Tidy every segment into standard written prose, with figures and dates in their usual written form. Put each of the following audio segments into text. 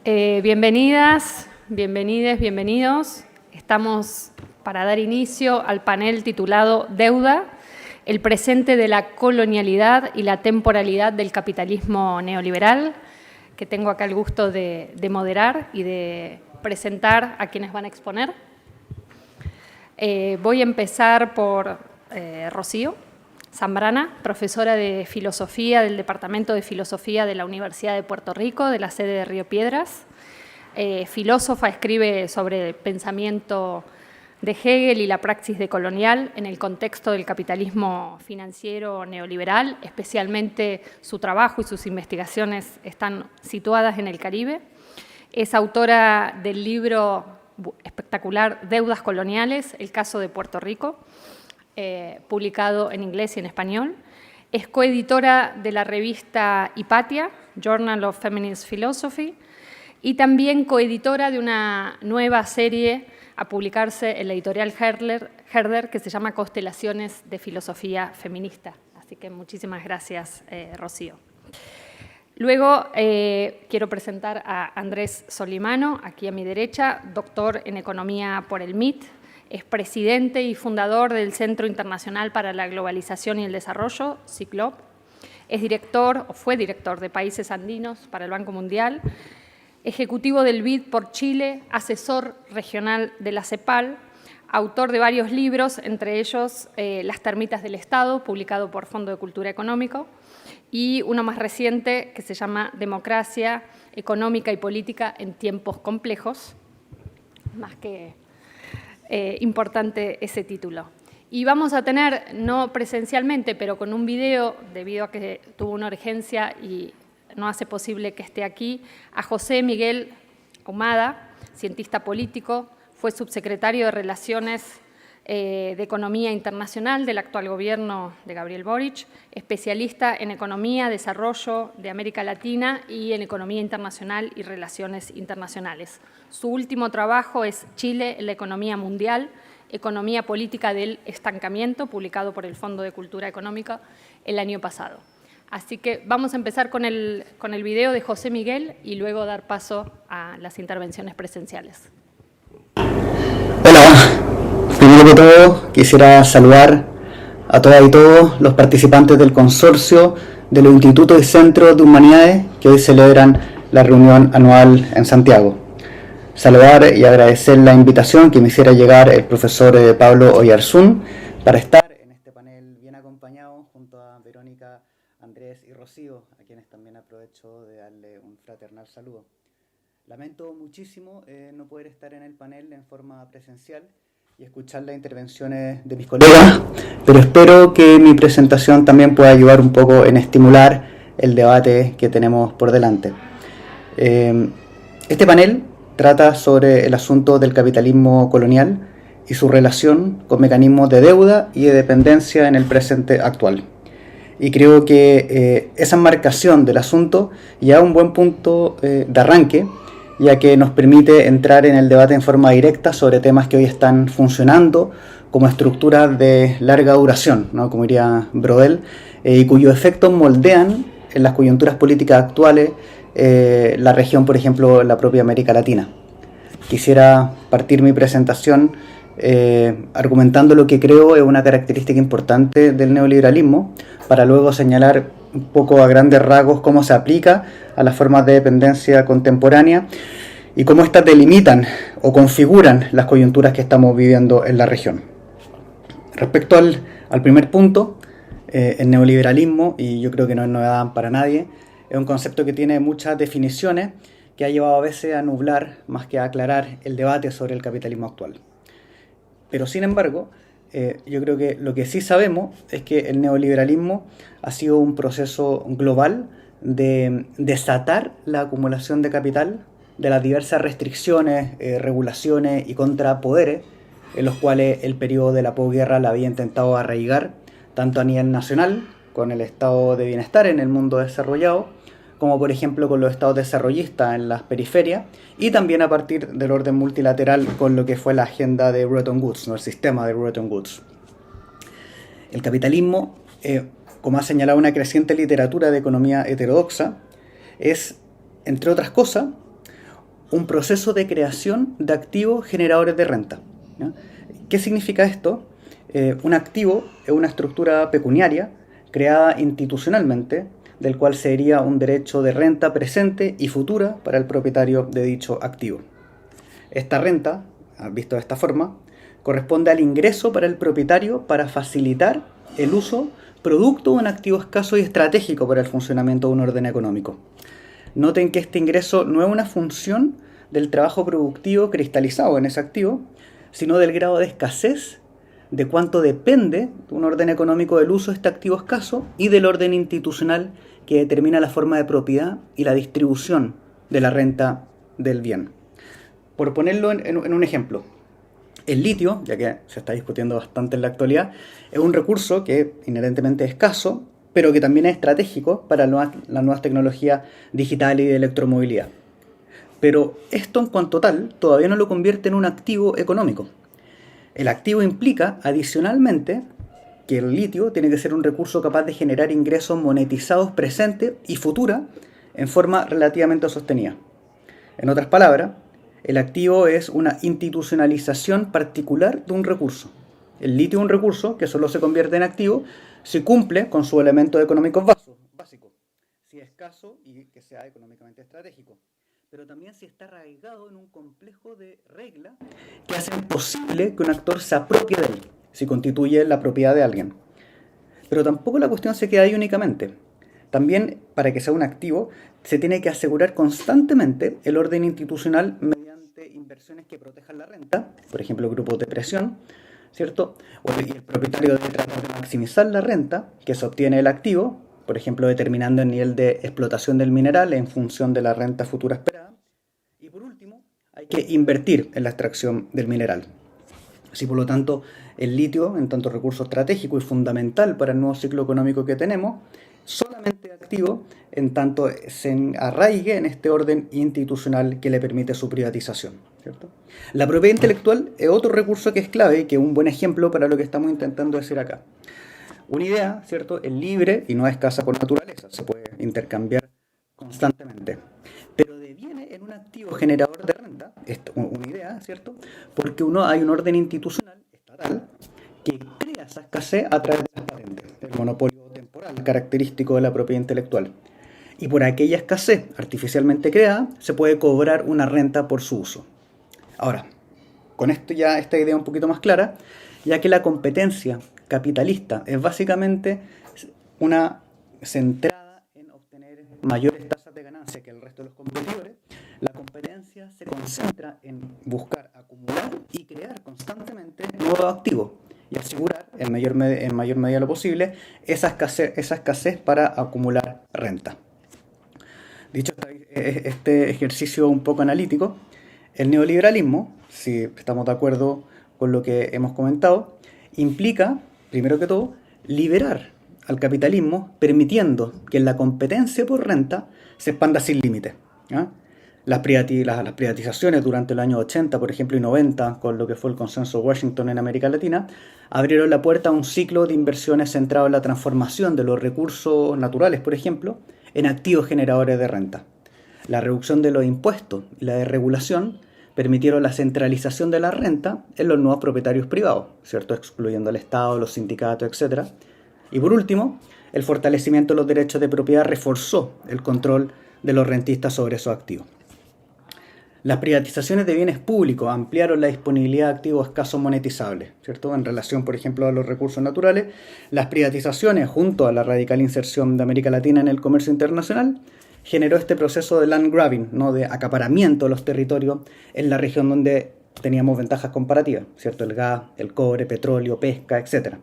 Bienvenidas, bienvenides, bienvenidos. Estamos para dar inicio al panel titulado Deuda, el presente de la colonialidad y la temporalidad del capitalismo neoliberal, que tengo acá el gusto de moderar y de presentar a quienes van a exponer. Voy a empezar por Rocío Zambrana, profesora de Filosofía del Departamento de Filosofía de la Universidad de Puerto Rico, de la sede de Río Piedras. Filósofa, escribe sobre el pensamiento de Hegel y la praxis decolonial en el contexto del capitalismo financiero neoliberal. Especialmente su trabajo y sus investigaciones están situadas en el Caribe. Es autora del libro espectacular Deudas coloniales, el caso de Puerto Rico, publicado en inglés y en español. Es coeditora de la revista Hipatia, Journal of Feminist Philosophy, y también coeditora de una nueva serie a publicarse en la editorial Herder, que se llama Constelaciones de Filosofía Feminista. Así que muchísimas gracias, Rocío. Luego quiero presentar a Andrés Solimano, aquí a mi derecha, doctor en Economía por el MIT. Es presidente y fundador del Centro Internacional para la Globalización y el Desarrollo, CICLOP. Es director, o fue director, de Países Andinos para el Banco Mundial, ejecutivo del BID por Chile, asesor regional de la CEPAL, autor de varios libros, entre ellos Las termitas del Estado, publicado por Fondo de Cultura Económico, y uno más reciente que se llama Democracia Económica y Política en Tiempos Complejos, más que importante ese título. Y vamos a tener, no presencialmente, pero con un video, debido a que tuvo una urgencia y no hace posible que esté aquí, a José Miguel Ahumada, cientista político, fue subsecretario de Relaciones de Economía Internacional del actual gobierno de Gabriel Boric, especialista en Economía, Desarrollo de América Latina y en Economía Internacional y Relaciones Internacionales. Su último trabajo es Chile en la Economía Mundial, Economía Política del Estancamiento, publicado por el Fondo de Cultura Económica el año pasado. Así que vamos a empezar con el video de José Miguel y luego dar paso a las intervenciones presenciales. Hola, primero que todo quisiera saludar a todas y todos los participantes del consorcio de los institutos y centros de humanidades que hoy celebran la reunión anual en Santiago. Saludar y agradecer la invitación que me hiciera llegar el profesor Pablo Oyarzún para estar en este panel bien acompañado junto a Verónica, Andrés y Rocío, a quienes también aprovecho de darle un fraternal saludo. Lamento muchísimo no poder estar en el panel en forma presencial y escuchar las intervenciones de mis colegas, pero espero que mi presentación también pueda ayudar un poco en estimular el debate que tenemos por delante. Este panel trata sobre el asunto del capitalismo colonial y su relación con mecanismos de deuda y de dependencia en el presente actual. Y creo que esa enmarcación del asunto ya es un buen punto de arranque, ya que nos permite entrar en el debate en forma directa sobre temas que hoy están funcionando como estructuras de larga duración, ¿no? Como diría Brodel, y cuyos efectos moldean en las coyunturas políticas actuales la región, por ejemplo, la propia América Latina. Quisiera partir mi presentación argumentando lo que creo es una característica importante del neoliberalismo, para luego señalar un poco a grandes rasgos cómo se aplica a las formas de dependencia contemporánea y cómo éstas delimitan o configuran las coyunturas que estamos viviendo en la región. Respecto al primer punto, el neoliberalismo, y yo creo que no es novedad para nadie, es un concepto que tiene muchas definiciones que ha llevado a veces a nublar más que a aclarar el debate sobre el capitalismo actual. Pero sin embargo, yo creo que lo que sí sabemos es que el neoliberalismo ha sido un proceso global de desatar la acumulación de capital, de las diversas restricciones, regulaciones y contrapoderes en los cuales el periodo de la posguerra la había intentado arraigar, tanto a nivel nacional, con el estado de bienestar en el mundo desarrollado, como por ejemplo con los estados desarrollistas en las periferias, y también a partir del orden multilateral con lo que fue la agenda de Bretton Woods, ¿no? El sistema de Bretton Woods. El capitalismo, como ha señalado una creciente literatura de economía heterodoxa, es, entre otras cosas, un proceso de creación de activos generadores de renta. ¿Ya? ¿Qué significa esto? Un activo es una estructura pecuniaria creada institucionalmente, del cual sería un derecho de renta presente y futura para el propietario de dicho activo. Esta renta, visto de esta forma, corresponde al ingreso para el propietario para facilitar el uso producto de un activo escaso y estratégico para el funcionamiento de un orden económico. Noten que este ingreso no es una función del trabajo productivo cristalizado en ese activo, sino del grado de escasez, de cuánto depende de un orden económico del uso de este activo escaso y del orden institucional que determina la forma de propiedad y la distribución de la renta del bien. Por ponerlo en un ejemplo, el litio, ya que se está discutiendo bastante en la actualidad, es un recurso que inherentemente es escaso, pero que también es estratégico para las nuevas tecnologías digitales y de electromovilidad. Pero esto en cuanto tal todavía no lo convierte en un activo económico. El activo implica, adicionalmente, que el litio tiene que ser un recurso capaz de generar ingresos monetizados presentes y futura en forma relativamente sostenida. En otras palabras, el activo es una institucionalización particular de un recurso. El litio es un recurso que solo se convierte en activo si cumple con sus elementos económicos básicos, si es escaso y que sea económicamente estratégico, pero también si está arraigado en un complejo de reglas que hacen posible que un actor se apropie de él, si constituye la propiedad de alguien. Pero tampoco la cuestión se queda ahí únicamente. También, para que sea un activo, se tiene que asegurar constantemente el orden institucional mediante inversiones que protejan la renta, por ejemplo, grupos de presión, ¿cierto? Y el propietario debe tratar de maximizar la renta que se obtiene del activo, por ejemplo, determinando el nivel de explotación del mineral en función de la renta futura esperada. Y por último, hay que invertir en la extracción del mineral. Así, por lo tanto, el litio, en tanto recurso estratégico y fundamental para el nuevo ciclo económico que tenemos, solamente activo en tanto se arraigue en este orden institucional que le permite su privatización, ¿cierto? La propiedad intelectual es otro recurso que es clave y que es un buen ejemplo para lo que estamos intentando decir acá. Una idea, ¿cierto?, es libre y no es escasa por naturaleza, se puede intercambiar constantemente, pero deviene en un activo generador de renta, una idea, ¿cierto?, porque hay un orden institucional, estatal, que crea esa escasez a través de las patentes, el monopolio temporal característico de la propiedad intelectual. Y por aquella escasez artificialmente creada, se puede cobrar una renta por su uso. Ahora, con esto ya esta idea un poquito más clara, ya que la competencia capitalista es básicamente una centrada en obtener mayores tasas de ganancia que el resto de los competidores, la competencia se concentra en buscar acumular y crear constantemente nuevos activos y asegurar en mayor medida lo posible esa escasez para acumular renta. Dicho este ejercicio un poco analítico, el neoliberalismo, si estamos de acuerdo con lo que hemos comentado, implica, primero que todo, liberar al capitalismo permitiendo que la competencia por renta se expanda sin límite. Las privatizaciones durante los años 80, por ejemplo, y 90, con lo que fue el consenso de Washington en América Latina, abrieron la puerta a un ciclo de inversiones centrado en la transformación de los recursos naturales, por ejemplo, en activos generadores de renta. La reducción de los impuestos y la desregulación permitieron la centralización de la renta en los nuevos propietarios privados, ¿cierto?, excluyendo al Estado, los sindicatos, etc. Y por último, el fortalecimiento de los derechos de propiedad reforzó el control de los rentistas sobre esos activos. Las privatizaciones de bienes públicos ampliaron la disponibilidad de activos escasos monetizables, ¿cierto? En relación, por ejemplo, a los recursos naturales. Las privatizaciones, junto a la radical inserción de América Latina en el comercio internacional, generó este proceso de land grabbing, ¿no?, de acaparamiento de los territorios en la región donde teníamos ventajas comparativas, ¿cierto? El gas, el cobre, petróleo, pesca, etc.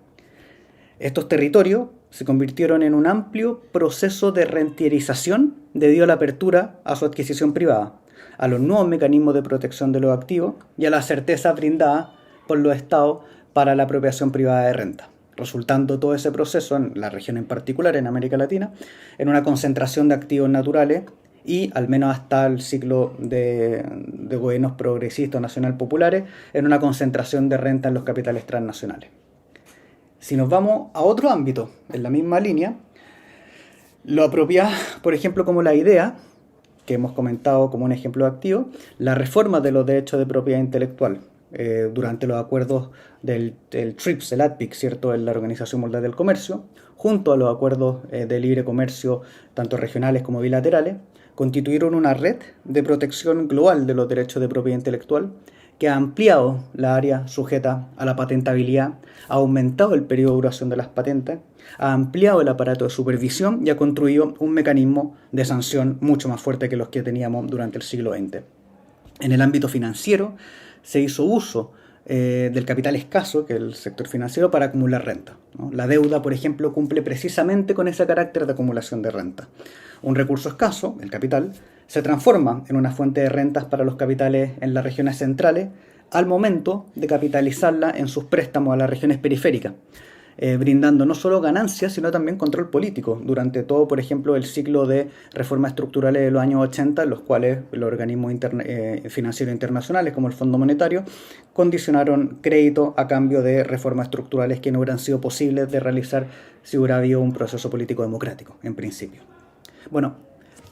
Estos territorios se convirtieron en un amplio proceso de rentierización debido a la apertura a su adquisición privada, a los nuevos mecanismos de protección de los activos y a la certeza brindada por los estados para la apropiación privada de renta, resultando todo ese proceso, en la región en particular, en América Latina, en una concentración de activos naturales y, al menos hasta el ciclo de gobiernos progresistas nacional populares, en una concentración de renta en los capitales transnacionales. Si nos vamos a otro ámbito, en la misma línea, lo apropiada, por ejemplo, como la idea, que hemos comentado como un ejemplo de activo, la reforma de los derechos de propiedad intelectual durante los acuerdos del TRIPS, el ADPIC, ¿cierto?, en la Organización Mundial del Comercio, junto a los acuerdos de libre comercio, tanto regionales como bilaterales, constituyeron una red de protección global de los derechos de propiedad intelectual que ha ampliado la área sujeta a la patentabilidad, ha aumentado el periodo de duración de las patentes, ha ampliado el aparato de supervisión y ha construido un mecanismo de sanción mucho más fuerte que los que teníamos durante el siglo XX. En el ámbito financiero se hizo uso del capital escaso, que es el sector financiero, para acumular renta, ¿no? La deuda, por ejemplo, cumple precisamente con ese carácter de acumulación de renta. Un recurso escaso, el capital, se transforma en una fuente de rentas para los capitales en las regiones centrales al momento de capitalizarla en sus préstamos a las regiones periféricas, brindando no solo ganancias, sino también control político durante todo, por ejemplo, el ciclo de reformas estructurales de los años 80, en los cuales los organismos financieros internacionales, como el Fondo Monetario, condicionaron crédito a cambio de reformas estructurales que no hubieran sido posibles de realizar si hubiera habido un proceso político democrático, en principio. Bueno,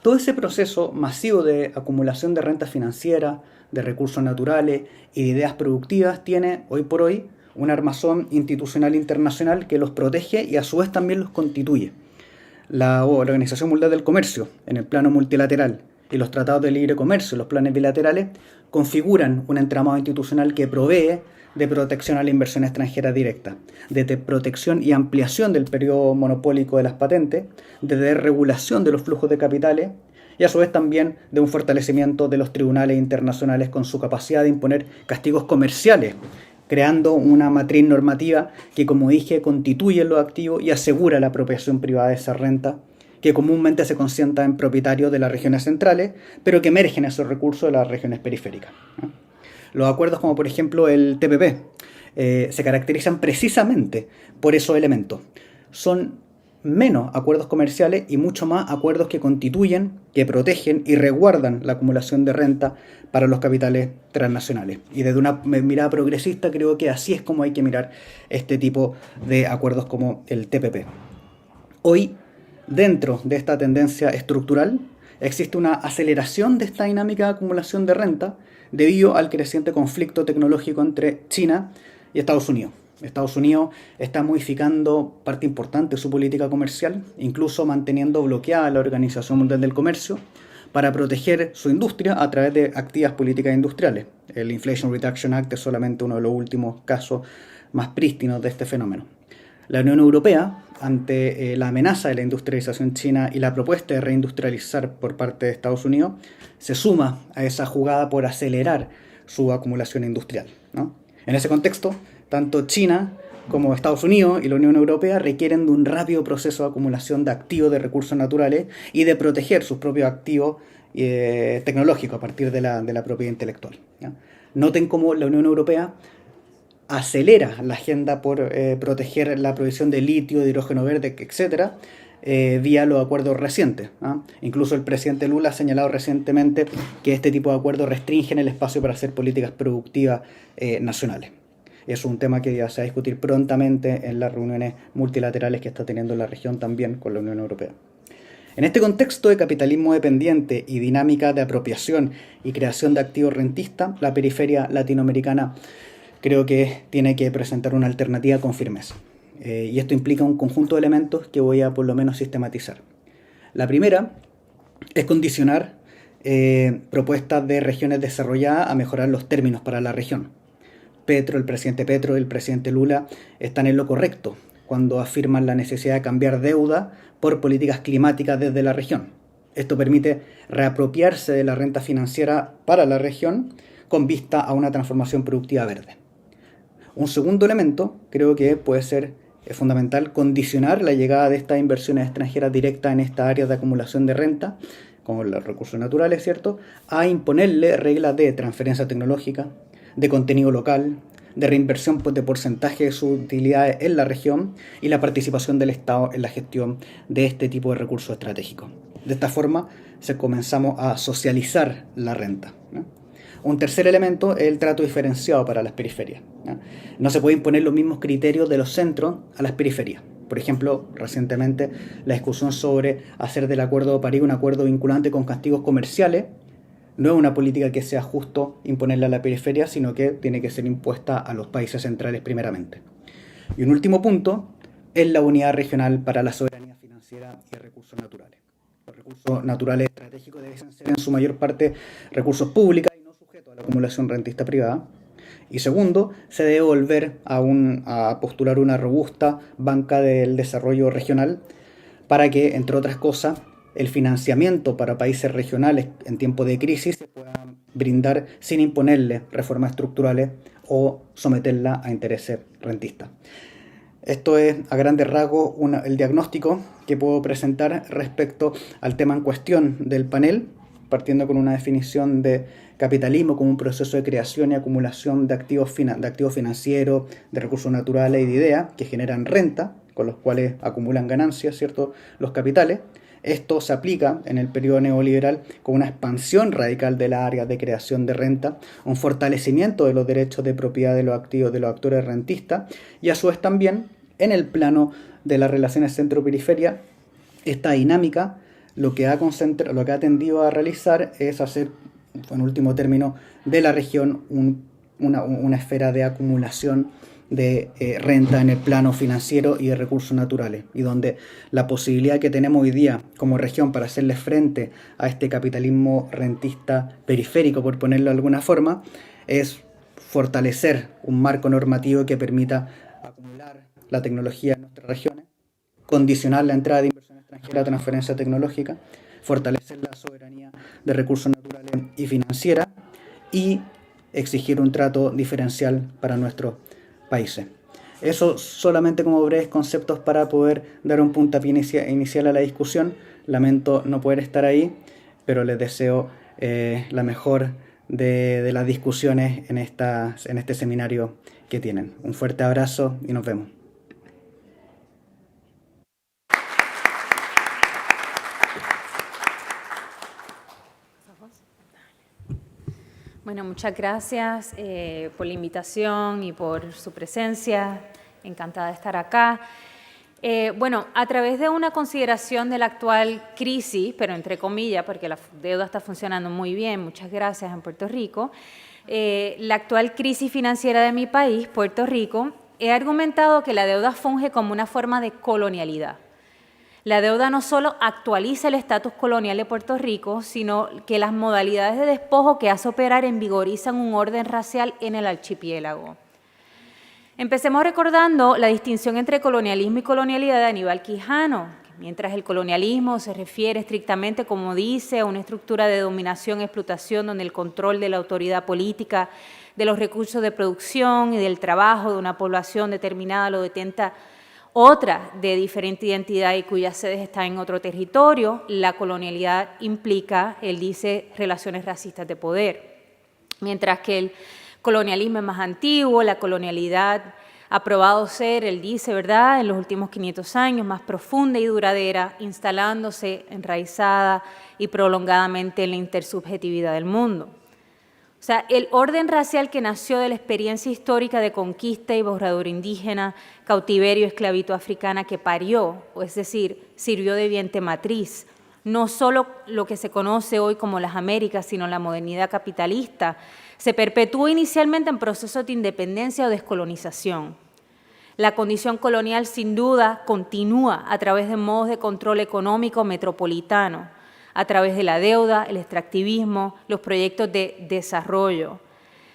todo ese proceso masivo de acumulación de renta financiera, de recursos naturales y de ideas productivas tiene, hoy por hoy, un armazón institucional internacional que los protege y a su vez también los constituye. La Organización Mundial del Comercio, en el plano multilateral, y los tratados de libre comercio, los planes bilaterales, configuran un entramado institucional que provee de protección a la inversión extranjera directa, de protección y ampliación del periodo monopólico de las patentes, de desregulación de los flujos de capitales y a su vez también de un fortalecimiento de los tribunales internacionales con su capacidad de imponer castigos comerciales, creando una matriz normativa que, como dije, constituye los activos y asegura la apropiación privada de esa renta, que comúnmente se concentra en propietarios de las regiones centrales, pero que emergen esos recursos de las regiones periféricas, ¿no? Los acuerdos como por ejemplo el TPP se caracterizan precisamente por esos elementos. Son menos acuerdos comerciales y mucho más acuerdos que constituyen, que protegen y resguardan la acumulación de renta para los capitales transnacionales. Y desde una mirada progresista creo que así es como hay que mirar este tipo de acuerdos como el TPP. Hoy, dentro de esta tendencia estructural, existe una aceleración de esta dinámica de acumulación de renta debido al creciente conflicto tecnológico entre China y Estados Unidos. Estados Unidos está modificando parte importante de su política comercial, incluso manteniendo bloqueada la Organización Mundial del Comercio para proteger su industria a través de activas políticas industriales. El Inflation Reduction Act es solamente uno de los últimos casos más prístinos de este fenómeno. La Unión Europea, ante la amenaza de la industrialización china y la propuesta de reindustrializar por parte de Estados Unidos, se suma a esa jugada por acelerar su acumulación industrial, ¿no? En ese contexto, tanto China como Estados Unidos y la Unión Europea requieren de un rápido proceso de acumulación de activos de recursos naturales y de proteger sus propios activos tecnológicos a partir de la propiedad intelectual, ¿no? Noten cómo la Unión Europea acelera la agenda por proteger la provisión de litio, de hidrógeno verde, etc., vía los acuerdos recientes, ¿no? Incluso el presidente Lula ha señalado recientemente que este tipo de acuerdos restringen el espacio para hacer políticas productivas nacionales. Es un tema que ya se va a discutir prontamente en las reuniones multilaterales que está teniendo la región también con la Unión Europea. En este contexto de capitalismo dependiente y dinámica de apropiación y creación de activos rentistas, la periferia latinoamericana creo que tiene que presentar una alternativa con firmeza. Y esto implica un conjunto de elementos que voy a por lo menos sistematizar. La primera es condicionar propuestas de regiones desarrolladas a mejorar los términos para la región. El presidente Petro y el presidente Lula están en lo correcto cuando afirman la necesidad de cambiar deuda por políticas climáticas desde la región. Esto permite reapropiarse de la renta financiera para la región con vista a una transformación productiva verde. Un segundo elemento creo que puede ser fundamental condicionar la llegada de estas inversiones extranjeras directas en esta área de acumulación de renta, como los recursos naturales, ¿cierto?, a imponerle reglas de transferencia tecnológica, de contenido local, de reinversión de porcentaje de sus utilidades en la región y la participación del Estado en la gestión de este tipo de recursos estratégicos. De esta forma comenzamos a socializar la renta, ¿no? Un tercer elemento es el trato diferenciado para las periferias, ¿no? No se puede imponer los mismos criterios de los centros a las periferias. Por ejemplo, recientemente la discusión sobre hacer del Acuerdo de París un acuerdo vinculante con castigos comerciales no es una política que sea justo imponerla a la periferia, sino que tiene que ser impuesta a los países centrales primeramente. Y un último punto es la unidad regional para la soberanía financiera y recursos naturales. Los recursos naturales estratégicos deben ser en su mayor parte recursos públicos y no sujetos a la acumulación rentista privada. Y segundo, se debe volver a postular una robusta banca del desarrollo regional para que, entre otras cosas, el financiamiento para países regionales en tiempo de crisis se pueda brindar sin imponerle reformas estructurales o someterla a intereses rentistas. Esto es, a grandes rasgos, el diagnóstico que puedo presentar respecto al tema en cuestión del panel, partiendo con una definición de capitalismo como un proceso de creación y acumulación de activos financieros, de recursos naturales y de ideas que generan renta, con los cuales acumulan ganancias, ¿cierto?, los capitales. Esto se aplica en el periodo neoliberal con una expansión radical de las áreas de creación de renta, un fortalecimiento de los derechos de propiedad de los activos de los actores rentistas y a su vez también en el plano de las relaciones centro-periferia. Esta dinámica lo que ha tendido a realizar es hacer, en último término, de la región una esfera de acumulación de renta en el plano financiero y de recursos naturales, y donde la posibilidad que tenemos hoy día como región para hacerle frente a este capitalismo rentista periférico, por ponerlo de alguna forma, es fortalecer un marco normativo que permita acumular la tecnología en nuestras regiones, condicionar la entrada de inversión extranjera a transferencia tecnológica, fortalecer la soberanía de recursos naturales y financiera y exigir un trato diferencial para nuestros países. Eso solamente como breves conceptos para poder dar un puntapié inicial a la discusión. Lamento no poder estar ahí, pero les deseo la mejor de las discusiones en este seminario que tienen. Un fuerte abrazo y nos vemos. Bueno, muchas gracias por la invitación y por su presencia. Encantada de estar acá. Bueno, a través de una consideración de la actual crisis, pero entre comillas, porque la deuda está funcionando muy bien, muchas gracias, en Puerto Rico, la actual crisis financiera de mi país, Puerto Rico, he argumentado que la deuda funge como una forma de colonialidad. La deuda no solo actualiza el estatus colonial de Puerto Rico, sino que las modalidades de despojo que hace operar envigorizan un orden racial en el archipiélago. Empecemos recordando la distinción entre colonialismo y colonialidad de Aníbal Quijano. Mientras el colonialismo se refiere estrictamente, como dice, a una estructura de dominación y explotación donde el control de la autoridad política, de los recursos de producción y del trabajo de una población determinada lo detenta otra de diferente identidad y cuyas sedes están en otro territorio, la colonialidad implica, él dice, relaciones racistas de poder. Mientras que el colonialismo es más antiguo, la colonialidad ha probado ser, él dice, ¿verdad?, en los últimos 500 años, más profunda y duradera, instalándose, enraizada y prolongadamente en la intersubjetividad del mundo. O sea, el orden racial que nació de la experiencia histórica de conquista y borradura indígena, cautiverio y esclavitud africana que parió, es decir, sirvió de vientre matriz, no solo lo que se conoce hoy como las Américas, sino la modernidad capitalista, se perpetuó inicialmente en procesos de independencia o descolonización. La condición colonial, sin duda, continúa a través de modos de control económico metropolitano, a través de la deuda, el extractivismo, los proyectos de desarrollo.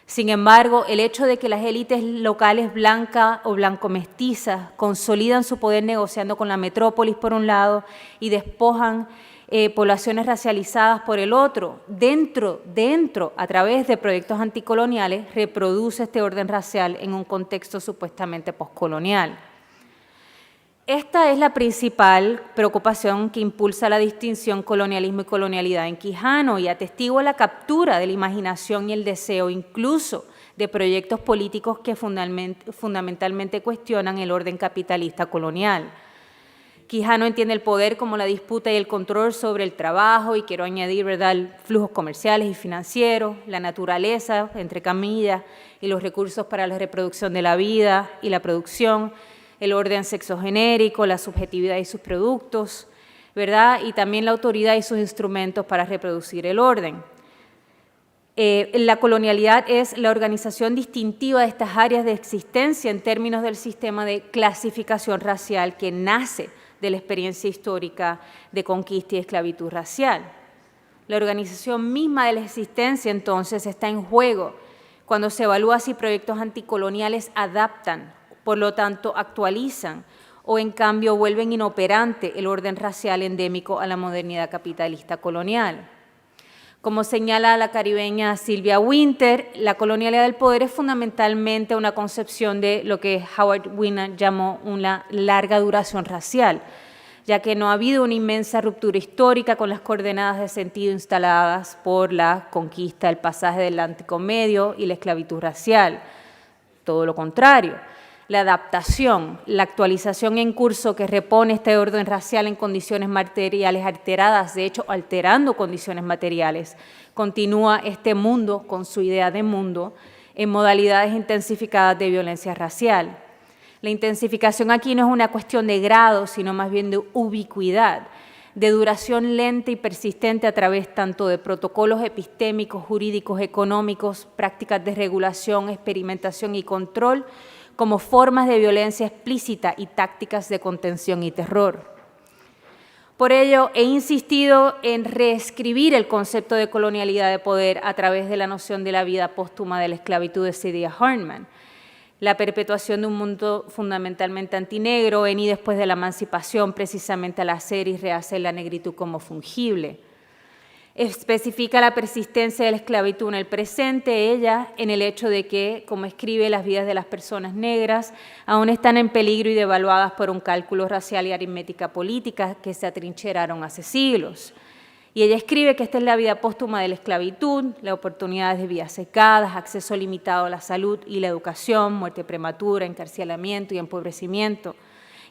Sin embargo, el hecho de que las élites locales blancas o blanco-mestizas consolidan su poder negociando con la metrópolis por un lado y despojan poblaciones racializadas por el otro, dentro, a través de proyectos anticoloniales, reproduce este orden racial en un contexto supuestamente postcolonial. Esta es la principal preocupación que impulsa la distinción colonialismo y colonialidad en Quijano y atestigua la captura de la imaginación y el deseo incluso de proyectos políticos que fundamentalmente cuestionan el orden capitalista colonial. Quijano entiende el poder como la disputa y el control sobre el trabajo y quiero añadir, ¿verdad?, flujos comerciales y financieros, la naturaleza, entre comillas, y los recursos para la reproducción de la vida y la producción, el orden sexogenérico, la subjetividad y sus productos, ¿verdad? Y también la autoridad y sus instrumentos para reproducir el orden. La colonialidad es la organización distintiva de estas áreas de existencia en términos del sistema de clasificación racial que nace de la experiencia histórica de conquista y esclavitud racial. La organización misma de la existencia, entonces, está en juego cuando se evalúa si proyectos anticoloniales adaptan, por lo tanto, actualizan o, en cambio, vuelven inoperante el orden racial endémico a la modernidad capitalista colonial. Como señala la caribeña Sylvia Wynter, la colonialidad del poder es fundamentalmente una concepción de lo que Howard Winner llamó una larga duración racial, ya que no ha habido una inmensa ruptura histórica con las coordenadas de sentido instaladas por la conquista, el pasaje del Atlántico Medio y la esclavitud racial. Todo lo contrario. La adaptación, la actualización en curso que repone este orden racial en condiciones materiales alteradas, de hecho alterando condiciones materiales, continúa este mundo con su idea de mundo en modalidades intensificadas de violencia racial. La intensificación aquí no es una cuestión de grado, sino más bien de ubicuidad, de duración lenta y persistente a través tanto de protocolos epistémicos, jurídicos, económicos, prácticas de regulación, experimentación y control, como formas de violencia explícita y tácticas de contención y terror. Por ello, he insistido en reescribir el concepto de colonialidad de poder a través de la noción de la vida póstuma de la esclavitud de Saidiya Hartman, la perpetuación de un mundo fundamentalmente antinegro en y después de la emancipación, precisamente al hacer y rehacer la negritud como fungible. Especifica la persistencia de la esclavitud en el presente, ella, en el hecho de que, como escribe, las vidas de las personas negras aún están en peligro y devaluadas por un cálculo racial y aritmética política que se atrincheraron hace siglos. Y ella escribe que esta es la vida póstuma de la esclavitud, las oportunidades de vidas secadas, acceso limitado a la salud y la educación, muerte prematura, encarcelamiento y empobrecimiento.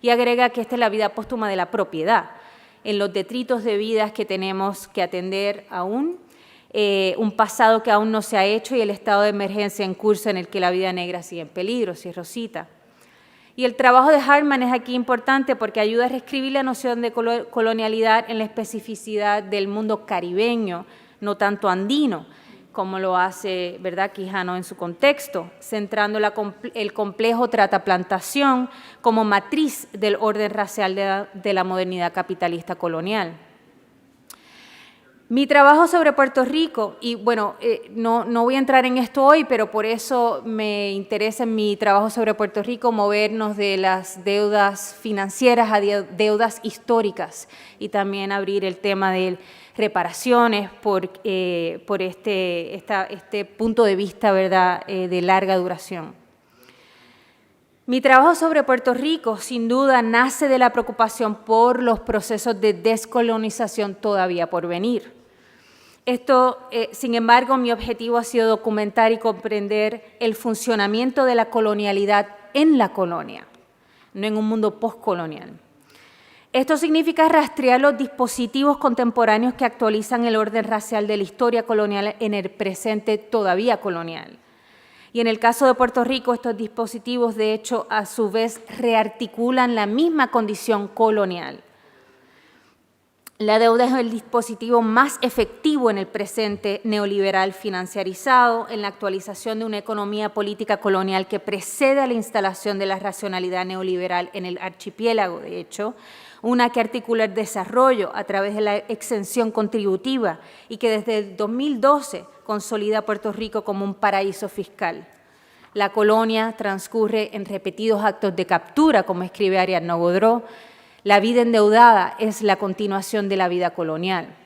Y agrega que esta es la vida póstuma de la propiedad, en los detritos de vidas que tenemos que atender aún, un pasado que aún no se ha hecho y el estado de emergencia en curso en el que la vida negra sigue en peligro, si es Rosita. Y el trabajo de Hartman es aquí importante porque ayuda a reescribir la noción de colonialidad en la especificidad del mundo caribeño, no tanto andino, como lo hace, ¿verdad?, Quijano en su contexto, centrando el complejo trataplantación como matriz del orden racial de la modernidad capitalista colonial. Mi trabajo sobre Puerto Rico, y bueno, no voy a entrar en esto hoy, pero por eso me interesa en mi trabajo sobre Puerto Rico movernos de las deudas financieras a deudas históricas y también abrir el tema de reparaciones por este punto de vista, ¿verdad?, de larga duración. Mi trabajo sobre Puerto Rico, sin duda, nace de la preocupación por los procesos de descolonización todavía por venir. Esto, sin embargo, mi objetivo ha sido documentar y comprender el funcionamiento de la colonialidad en la colonia, no en un mundo postcolonial. Esto significa rastrear los dispositivos contemporáneos que actualizan el orden racial de la historia colonial en el presente todavía colonial. Y en el caso de Puerto Rico, estos dispositivos, de hecho, a su vez rearticulan la misma condición colonial. La deuda es el dispositivo más efectivo en el presente neoliberal financiarizado, en la actualización de una economía política colonial que precede a la instalación de la racionalidad neoliberal en el archipiélago, de hecho, una que articula el desarrollo a través de la exención contributiva y que desde el 2012 consolida a Puerto Rico como un paraíso fiscal. La colonia transcurre en repetidos actos de captura, como escribe Ariadna Godreau. La vida endeudada es la continuación de la vida colonial.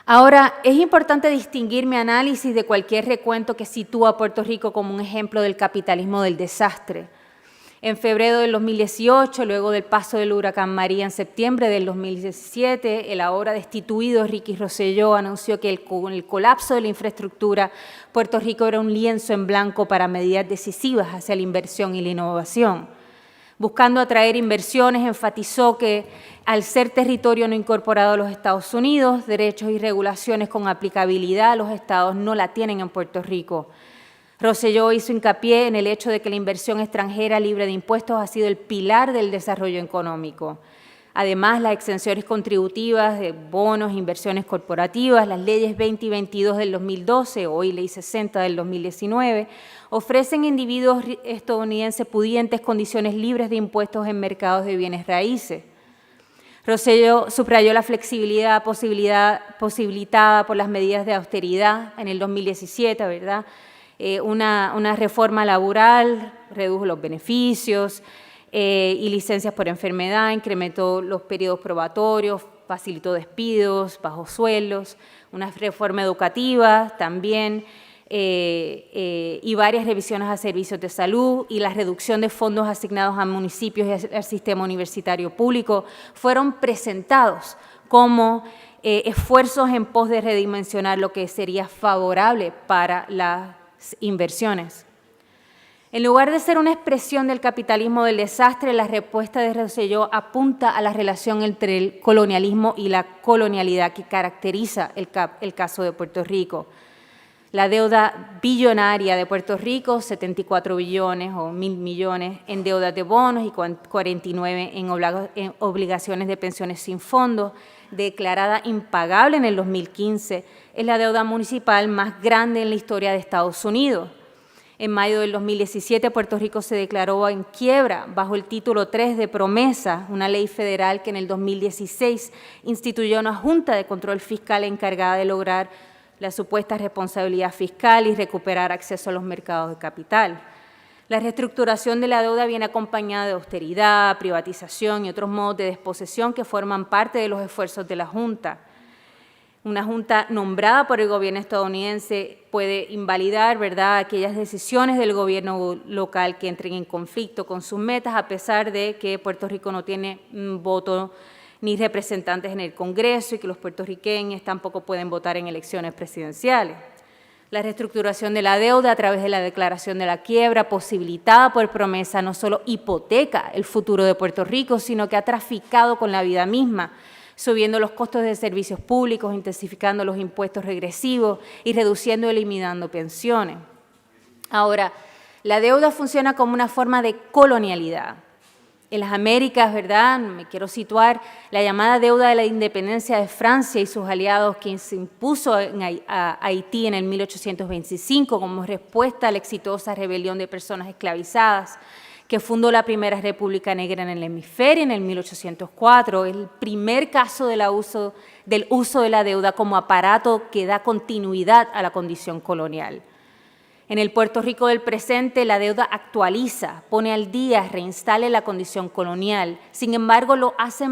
Ahora, es importante distinguir mi análisis de cualquier recuento que sitúa a Puerto Rico como un ejemplo del capitalismo del desastre. En febrero del 2018, luego del paso del huracán María en septiembre del 2017, el ahora destituido Ricky Rosselló anunció que con el colapso de la infraestructura, Puerto Rico era un lienzo en blanco para medidas decisivas hacia la inversión y la innovación. Buscando atraer inversiones, enfatizó que al ser territorio no incorporado a los Estados Unidos, derechos y regulaciones con aplicabilidad a los estados no la tienen en Puerto Rico. Rosselló hizo hincapié en el hecho de que la inversión extranjera libre de impuestos ha sido el pilar del desarrollo económico. Además, las exenciones contributivas de bonos, inversiones corporativas, las leyes 20 y 22 del 2012, hoy ley 60 del 2019, ofrecen a individuos estadounidenses pudientes condiciones libres de impuestos en mercados de bienes raíces. Rosselló subrayó la flexibilidad posibilitada por las medidas de austeridad en el 2017, ¿verdad? Una reforma laboral, redujo los beneficios y licencias por enfermedad, incrementó los periodos probatorios, facilitó despidos, bajos sueldos, una reforma educativa también, y varias revisiones a servicios de salud y la reducción de fondos asignados a municipios y al sistema universitario público fueron presentados como esfuerzos en pos de redimensionar lo que sería favorable para las inversiones. En lugar de ser una expresión del capitalismo del desastre, la respuesta de Rosselló apunta a la relación entre el colonialismo y la colonialidad que caracteriza el caso de Puerto Rico. La deuda billonaria de Puerto Rico, 74 billones o 1.000 millones en deudas de bonos y 49 en obligaciones de pensiones sin fondos, declarada impagable en el 2015, es la deuda municipal más grande en la historia de Estados Unidos. En mayo del 2017, Puerto Rico se declaró en quiebra bajo el título 3 de Promesa, una ley federal que en el 2016 instituyó una Junta de Control Fiscal encargada de lograr la supuesta responsabilidad fiscal y recuperar acceso a los mercados de capital. La reestructuración de la deuda viene acompañada de austeridad, privatización y otros modos de desposesión que forman parte de los esfuerzos de la Junta. Una junta nombrada por el gobierno estadounidense puede invalidar, ¿verdad?, aquellas decisiones del gobierno local que entren en conflicto con sus metas, a pesar de que Puerto Rico no tiene voto ni representantes en el Congreso y que los puertorriqueños tampoco pueden votar en elecciones presidenciales. La reestructuración de la deuda a través de la declaración de la quiebra, posibilitada por Promesa, no solo hipoteca el futuro de Puerto Rico, sino que ha traficado con la vida misma, subiendo los costos de servicios públicos, intensificando los impuestos regresivos y reduciendo o eliminando pensiones. Ahora, la deuda funciona como una forma de colonialidad. En las Américas, ¿verdad?, me quiero situar la llamada deuda de la independencia de Francia y sus aliados, quien se impuso a Haití en el 1825 como respuesta a la exitosa rebelión de personas esclavizadas, que fundó la primera república negra en el hemisferio en el 1804, el primer caso del uso de la deuda como aparato que da continuidad a la condición colonial. En el Puerto Rico del presente, la deuda actualiza, pone al día, reinstala la condición colonial. Sin embargo, lo hace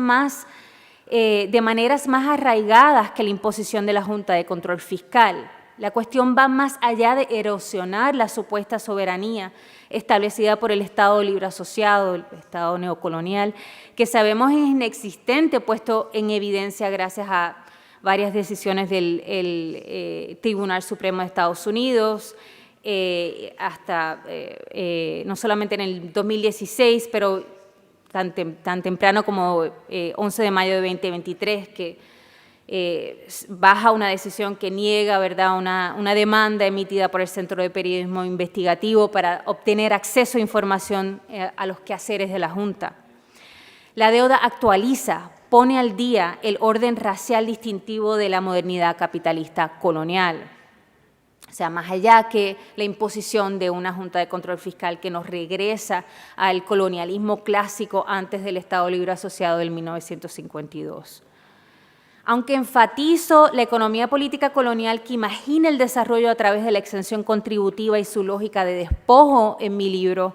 de maneras más arraigadas que la imposición de la Junta de Control Fiscal. La cuestión va más allá de erosionar la supuesta soberanía establecida por el Estado libre asociado, el Estado neocolonial, que sabemos es inexistente, puesto en evidencia gracias a varias decisiones del Tribunal Supremo de Estados Unidos, no solamente en el 2016, pero tan temprano como 11 de mayo de 2023, que baja una decisión que niega, ¿verdad?, una demanda emitida por el Centro de Periodismo Investigativo para obtener acceso a información a los quehaceres de la Junta. La deuda actualiza, pone al día el orden racial distintivo de la modernidad capitalista colonial. O sea, más allá que la imposición de una Junta de Control Fiscal que nos regresa al colonialismo clásico antes del Estado Libre Asociado del 1952. Aunque enfatizo la economía política colonial que imagina el desarrollo a través de la exención contributiva y su lógica de despojo en mi libro,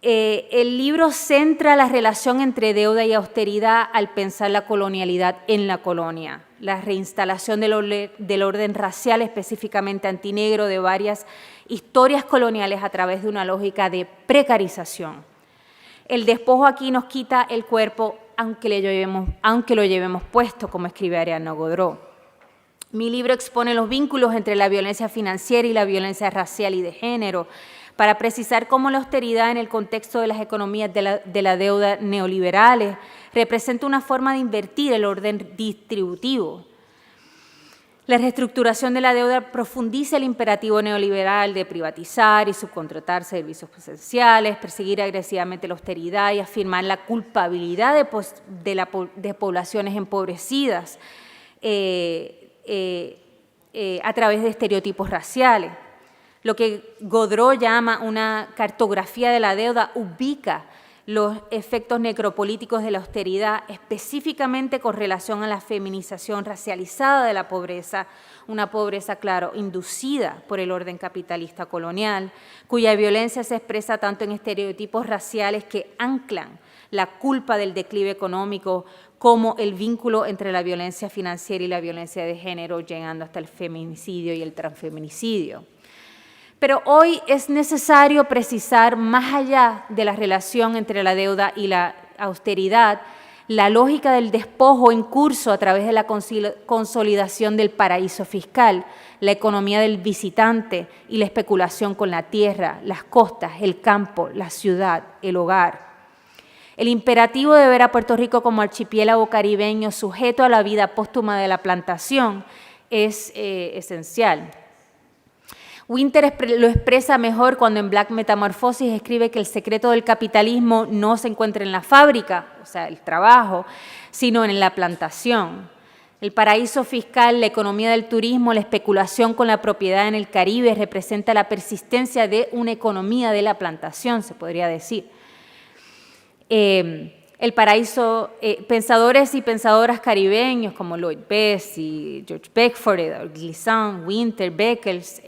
el libro centra la relación entre deuda y austeridad al pensar la colonialidad en la colonia, la reinstalación del orden racial, específicamente antinegro, de varias historias coloniales a través de una lógica de precarización. El despojo aquí nos quita el cuerpo aunque lo llevemos puesto, como escribe Ariadna Godreau. Mi libro expone los vínculos entre la violencia financiera y la violencia racial y de género, para precisar cómo la austeridad en el contexto de las economías de la deuda neoliberales representa una forma de invertir el orden distributivo. La reestructuración de la deuda profundiza el imperativo neoliberal de privatizar y subcontratar servicios esenciales, perseguir agresivamente la austeridad y afirmar la culpabilidad de poblaciones empobrecidas a través de estereotipos raciales. Lo que Godreau llama una cartografía de la deuda ubica los efectos necropolíticos de la austeridad, específicamente con relación a la feminización racializada de la pobreza, una pobreza, claro, inducida por el orden capitalista colonial, cuya violencia se expresa tanto en estereotipos raciales que anclan la culpa del declive económico como el vínculo entre la violencia financiera y la violencia de género, llegando hasta el feminicidio y el transfeminicidio. Pero hoy es necesario precisar, más allá de la relación entre la deuda y la austeridad, la lógica del despojo en curso a través de la consolidación del paraíso fiscal, la economía del visitante y la especulación con la tierra, las costas, el campo, la ciudad, el hogar. El imperativo de ver a Puerto Rico como archipiélago caribeño sujeto a la vida póstuma de la plantación es esencial. Winter lo expresa mejor cuando en Black Metamorphosis escribe que el secreto del capitalismo no se encuentra en la fábrica, o sea, el trabajo, sino en la plantación. El paraíso fiscal, la economía del turismo, la especulación con la propiedad en el Caribe representa la persistencia de una economía de la plantación, se podría decir. El paraíso, pensadores y pensadoras caribeños como Lloyd Best y George Beckford, Edward Glissant, Winter, Beckles,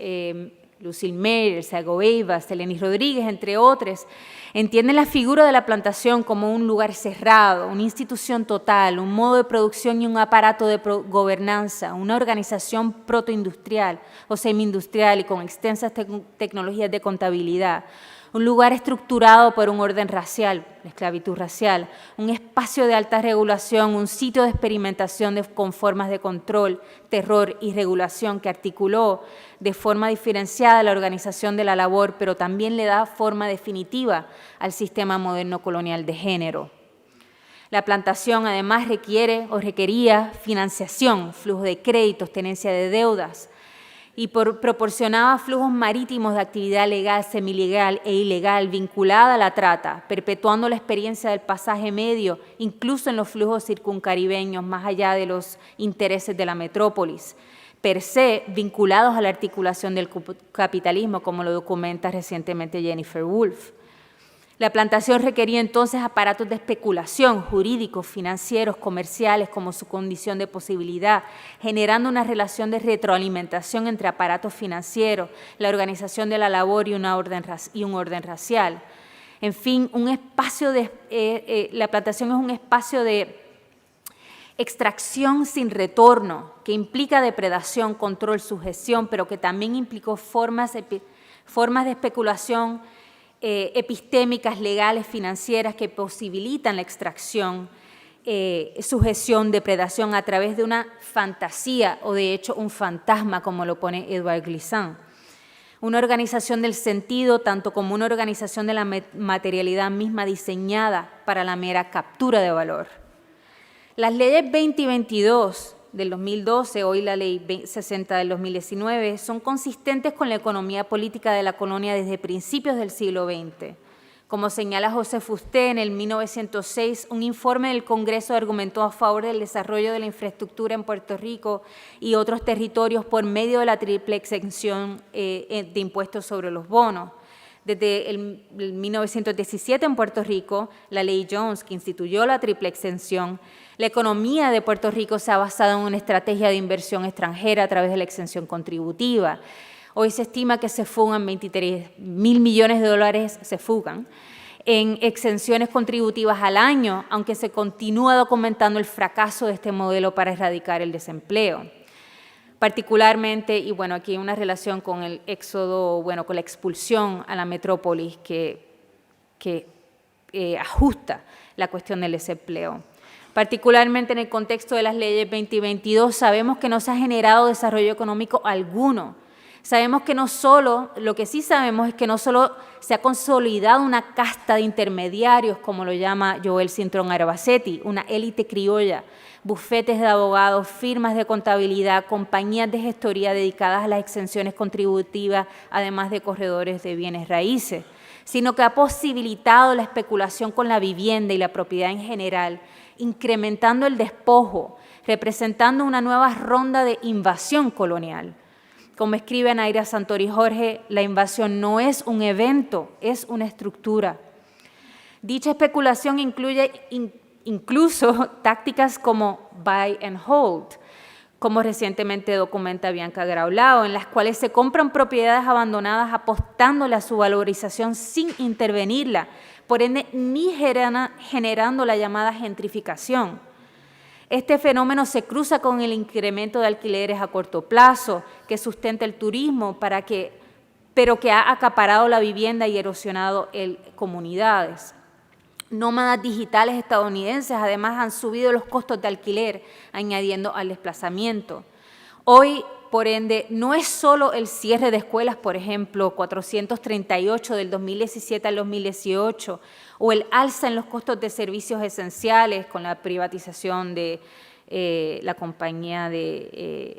Lucille Meyer, Sagoeva, Seleni Rodríguez, entre otros, entienden la figura de la plantación como un lugar cerrado, una institución total, un modo de producción y un aparato de gobernanza, una organización protoindustrial o semi-industrial y con extensas tecnologías de contabilidad. Un lugar estructurado por un orden racial, la esclavitud racial, un espacio de alta regulación, un sitio de experimentación con formas de control, terror y regulación que articuló de forma diferenciada la organización de la labor, pero también le da forma definitiva al sistema moderno colonial de género. La plantación además requería financiación, flujo de créditos, tenencia de deudas, y proporcionaba flujos marítimos de actividad legal, semilegal e ilegal vinculada a la trata, perpetuando la experiencia del pasaje medio, incluso en los flujos circuncaribeños, más allá de los intereses de la metrópolis, per se vinculados a la articulación del capitalismo, como lo documenta recientemente Jennifer Wolf. La plantación requería entonces aparatos de especulación, jurídicos, financieros, comerciales, como su condición de posibilidad, generando una relación de retroalimentación entre aparatos financieros, la organización de la labor y un orden racial. En fin, la plantación es un espacio de extracción sin retorno, que implica depredación, control, sujeción, pero que también implicó formas de especulación epistémicas, legales, financieras que posibilitan la extracción, sujeción, depredación a través de una fantasía o de hecho un fantasma, como lo pone Edward Glissant. Una organización del sentido, tanto como una organización de la materialidad misma diseñada para la mera captura de valor. Las leyes 20 y 22 del 2012, hoy la ley 60 del 2019, son consistentes con la economía política de la colonia desde principios del siglo XX. Como señala José Fusté, en el 1906, un informe del Congreso argumentó a favor del desarrollo de la infraestructura en Puerto Rico y otros territorios por medio de la triple exención de impuestos sobre los bonos. Desde el 1917 en Puerto Rico, la ley Jones, que instituyó la triple exención, la economía de Puerto Rico se ha basado en una estrategia de inversión extranjera a través de la exención contributiva. Hoy se estima que se fugan 23.000 millones de dólares, en exenciones contributivas al año, aunque se continúa documentando el fracaso de este modelo para erradicar el desempleo. Particularmente, y bueno, aquí hay una relación con el éxodo, bueno, con la expulsión a la metrópolis que ajusta la cuestión del desempleo. Particularmente en el contexto de las leyes 20 y 22, sabemos que no se ha generado desarrollo económico alguno Sabemos que no solo, lo que sí sabemos es que no solo se ha consolidado una casta de intermediarios, como lo llama Joel Cintrón Arbacetti, una élite criolla, bufetes de abogados, firmas de contabilidad, compañías de gestoría dedicadas a las exenciones contributivas, además de corredores de bienes raíces, sino que ha posibilitado la especulación con la vivienda y la propiedad en general, incrementando el despojo, representando una nueva ronda de invasión colonial. Como escribe Naira Santori Jorge, la invasión no es un evento, es una estructura. Dicha especulación incluye incluso tácticas como buy and hold, como recientemente documenta Bianca Graulao, en las cuales se compran propiedades abandonadas apostándole a su valorización sin intervenirla, por ende ni generando la llamada gentrificación. Este fenómeno se cruza con el incremento de alquileres a corto plazo que sustenta el turismo, pero que ha acaparado la vivienda y erosionado comunidades. Nómadas digitales estadounidenses además han subido los costos de alquiler, añadiendo al desplazamiento. Hoy, por ende, no es solo el cierre de escuelas, por ejemplo, 438 del 2017 al 2018, o el alza en los costos de servicios esenciales con la privatización de la compañía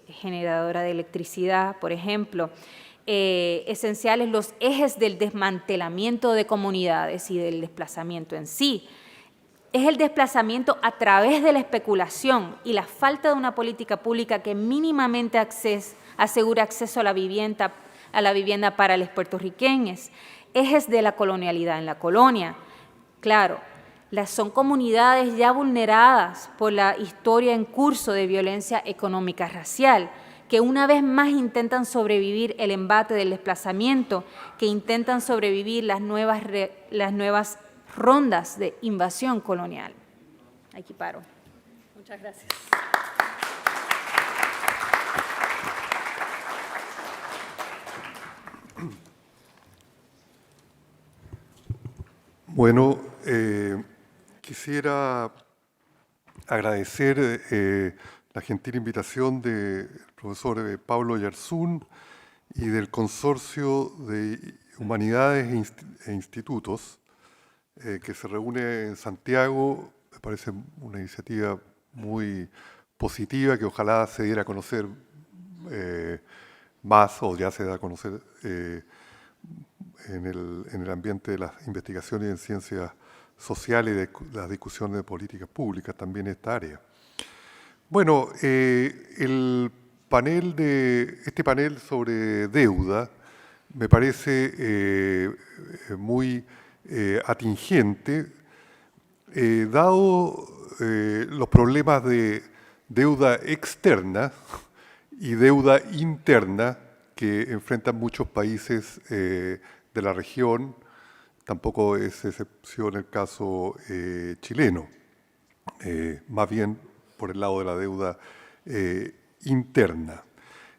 generadora de electricidad, por ejemplo, esenciales los ejes del desmantelamiento de comunidades y del desplazamiento en sí. Es el desplazamiento a través de la especulación y la falta de una política pública que mínimamente asegura acceso a la vivienda para los puertorriqueños. Ejes de la colonialidad en la colonia. Claro, son comunidades ya vulneradas por la historia en curso de violencia económica racial, que una vez más intentan sobrevivir el embate del desplazamiento, que intentan sobrevivir las nuevas rondas de invasión colonial. Aquí paro. Muchas gracias. Bueno, quisiera agradecer la gentil invitación del profesor Pablo Yarzún y del Consorcio de Humanidades e Institutos, que se reúne en Santiago. Me parece una iniciativa muy positiva que ojalá se diera a conocer más, o ya se da a conocer en el ambiente de las investigaciones en ciencias sociales y de las discusiones de políticas públicas, también esta área. Bueno, este panel sobre deuda me parece muy atingente, dado los problemas de deuda externa y deuda interna que enfrentan muchos países de la región. Tampoco es excepción el caso chileno, más bien por el lado de la deuda interna.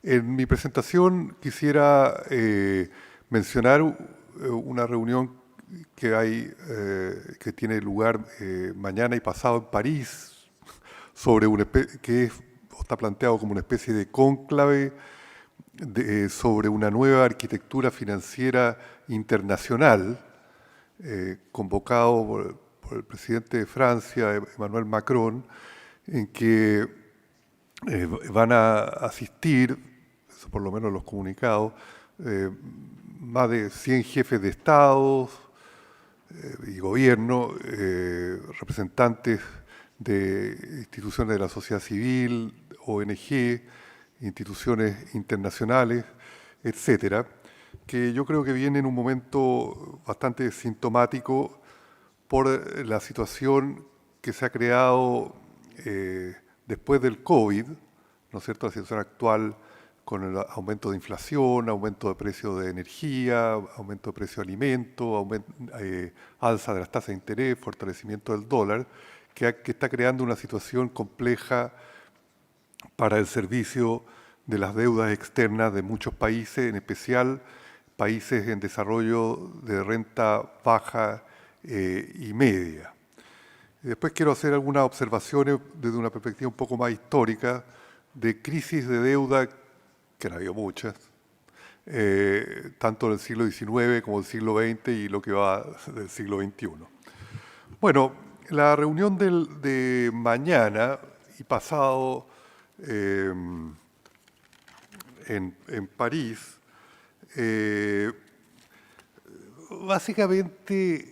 En mi presentación quisiera mencionar una reunión que hay, que tiene lugar mañana y pasado en París, que está planteado como una especie de cónclave sobre una nueva arquitectura financiera internacional, convocado por el presidente de Francia, Emmanuel Macron, en que van a asistir, eso por lo menos los comunicados, más de 100 jefes de Estado y gobierno, representantes de instituciones de la sociedad civil, ONG, instituciones internacionales, etcétera, que yo creo que viene en un momento bastante sintomático por la situación que se ha creado después del COVID, ¿no es cierto?, la situación actual con el aumento de inflación, aumento de precio de energía, aumento de precio de alimentos, alza de las tasas de interés, fortalecimiento del dólar, que está creando una situación compleja para el servicio de las deudas externas de muchos países, en especial países en desarrollo de renta baja y media. Después quiero hacer algunas observaciones desde una perspectiva un poco más histórica de crisis de deuda, que no ha habido muchas, tanto del siglo XIX como del siglo XX y lo que va del siglo XXI. Bueno, la reunión de mañana y pasado en París, básicamente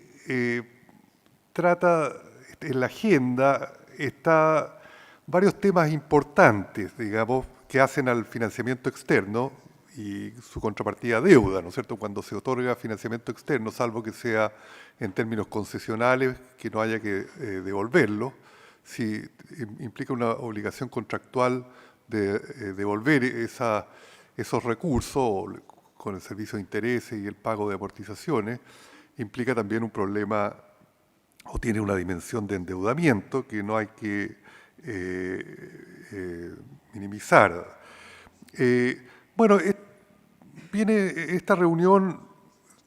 trata, en la agenda está varios temas importantes, digamos, que hacen al financiamiento externo y su contrapartida deuda, ¿no es cierto? Cuando se otorga financiamiento externo, salvo que sea en términos concesionales, que no haya que devolverlo, si implica una obligación contractual de devolver esos recursos con el servicio de intereses y el pago de amortizaciones, implica también un problema o tiene una dimensión de endeudamiento que no hay que minimizar. Bueno, esta reunión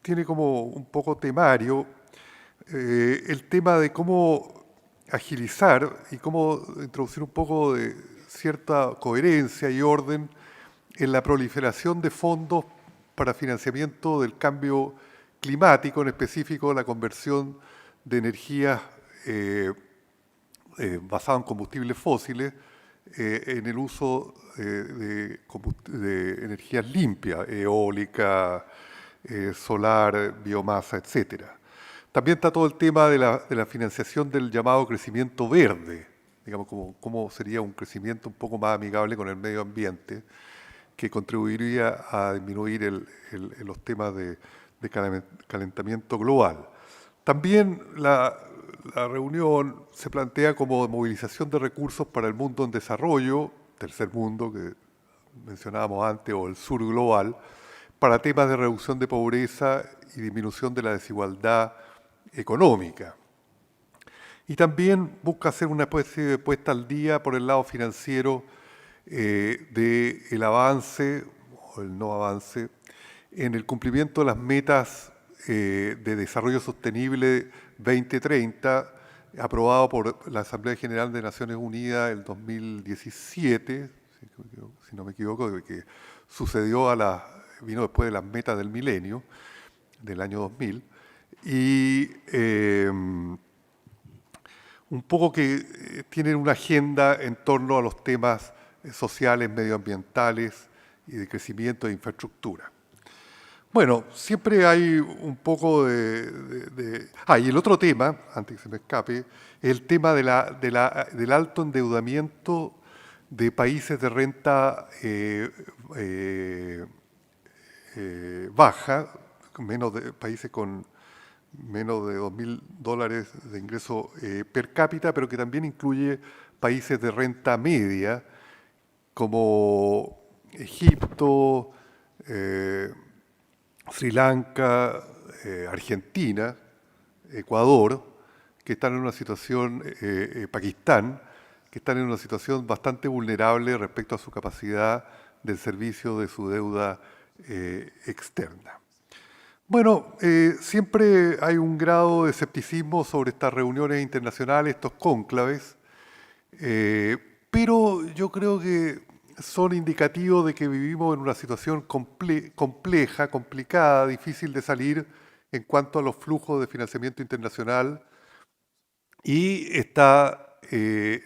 tiene como un poco temario el tema de cómo agilizar y cómo introducir un poco de cierta coherencia y orden en la proliferación de fondos para financiamiento del cambio climático, en específico la conversión de energías basadas en combustibles fósiles en el uso de energías limpias, eólica, solar, biomasa, etc. También está todo el tema de la financiación del llamado crecimiento verde, digamos, cómo sería un crecimiento un poco más amigable con el medio ambiente, que contribuiría a disminuir los temas de calentamiento global. También la reunión se plantea como movilización de recursos para el mundo en desarrollo, tercer mundo que mencionábamos antes, o el sur global, para temas de reducción de pobreza y disminución de la desigualdad económica. Y también busca hacer una especie de puesta al día por el lado financiero del avance o el no avance en el cumplimiento de las metas de desarrollo sostenible 2030 aprobado por la Asamblea General de Naciones Unidas el 2017, si no me equivoco, que vino después de las metas del milenio, del año 2000, y un poco que tienen una agenda en torno a los temas sociales, medioambientales y de crecimiento de infraestructura. Bueno, siempre hay un poco y el otro tema, antes que se me escape, es el tema del alto endeudamiento de países de renta baja, países con menos de $2.000 de ingreso per cápita, pero que también incluye países de renta media, como Egipto, Sri Lanka, Argentina, Ecuador, que están en una situación, Pakistán, que están en una situación bastante vulnerable respecto a su capacidad del servicio de su deuda externa. Bueno, siempre hay un grado de escepticismo sobre estas reuniones internacionales, estos cónclaves, pero yo creo que son indicativos de que vivimos en una situación compleja, complicada, difícil de salir en cuanto a los flujos de financiamiento internacional, y está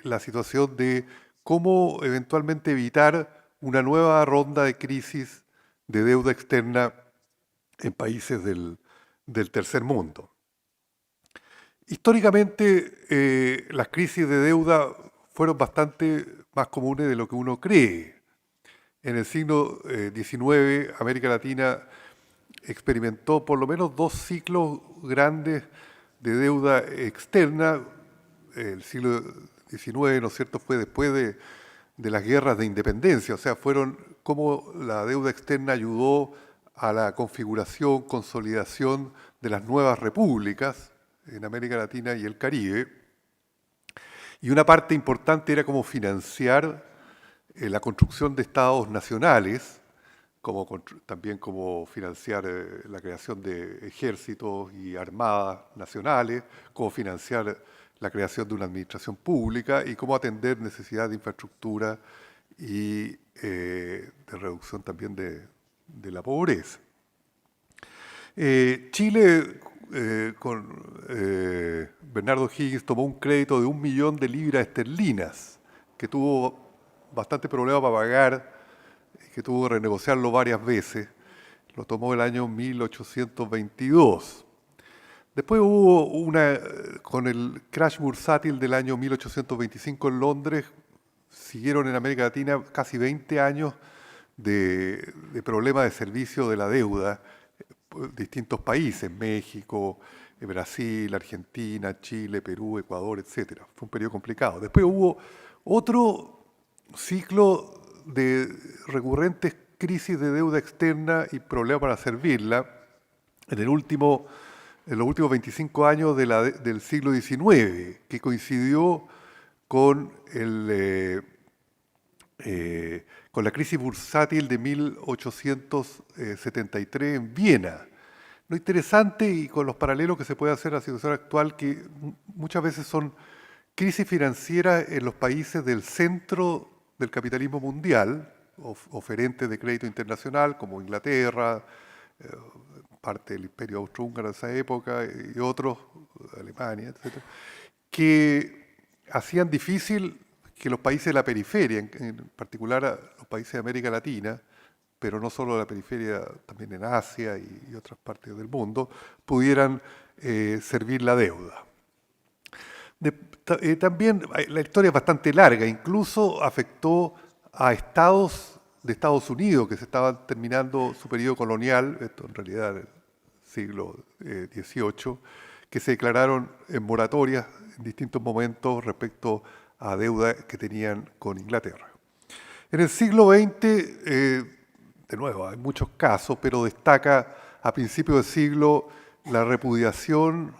la situación de cómo eventualmente evitar una nueva ronda de crisis de deuda externa en países del tercer mundo. Históricamente, las crisis de deuda fueron bastante más comunes de lo que uno cree. En el siglo XIX, América Latina experimentó por lo menos 2 ciclos grandes de deuda externa. El siglo XIX, ¿no es cierto?, fue después de las guerras de independencia, o sea, fueron como la deuda externa ayudó a la configuración, consolidación de las nuevas repúblicas en América Latina y el Caribe. Y una parte importante era cómo financiar la construcción de estados nacionales, también cómo financiar la creación de ejércitos y armadas nacionales, cómo financiar la creación de una administración pública y cómo atender necesidades de infraestructura y de reducción también de de la pobreza. Chile, con Bernardo Higgins, tomó un crédito de 1 millón de libras esterlinas, que tuvo bastante problema para pagar, que tuvo que renegociarlo varias veces. Lo tomó el año 1822. Después hubo con el crash bursátil del año 1825 en Londres, siguieron en América Latina casi 20 años de problemas de servicio de la deuda, distintos países, México, Brasil, Argentina, Chile, Perú, Ecuador, etc. Fue un periodo complicado. Después hubo otro ciclo de recurrentes crisis de deuda externa y problemas para servirla en los últimos 25 años del siglo XIX, que coincidió con con la crisis bursátil de 1873 en Viena. Lo interesante, y con los paralelos que se puede hacer a la situación actual, que muchas veces son crisis financieras en los países del centro del capitalismo mundial, oferentes de crédito internacional, como Inglaterra, parte del Imperio Austrohúngaro de esa época, y otros, Alemania, etc., que hacían difícil que los países de la periferia, en particular los países de América Latina, pero no solo de la periferia, también en Asia y otras partes del mundo, pudieran servir la deuda. También la historia es bastante larga, incluso afectó a estados de Estados Unidos que se estaban terminando su periodo colonial, esto en realidad en el siglo XVIII, que se declararon en moratorias en distintos momentos respecto a deuda que tenían con Inglaterra. En el siglo XX, de nuevo, hay muchos casos, pero destaca a principios del siglo la repudiación,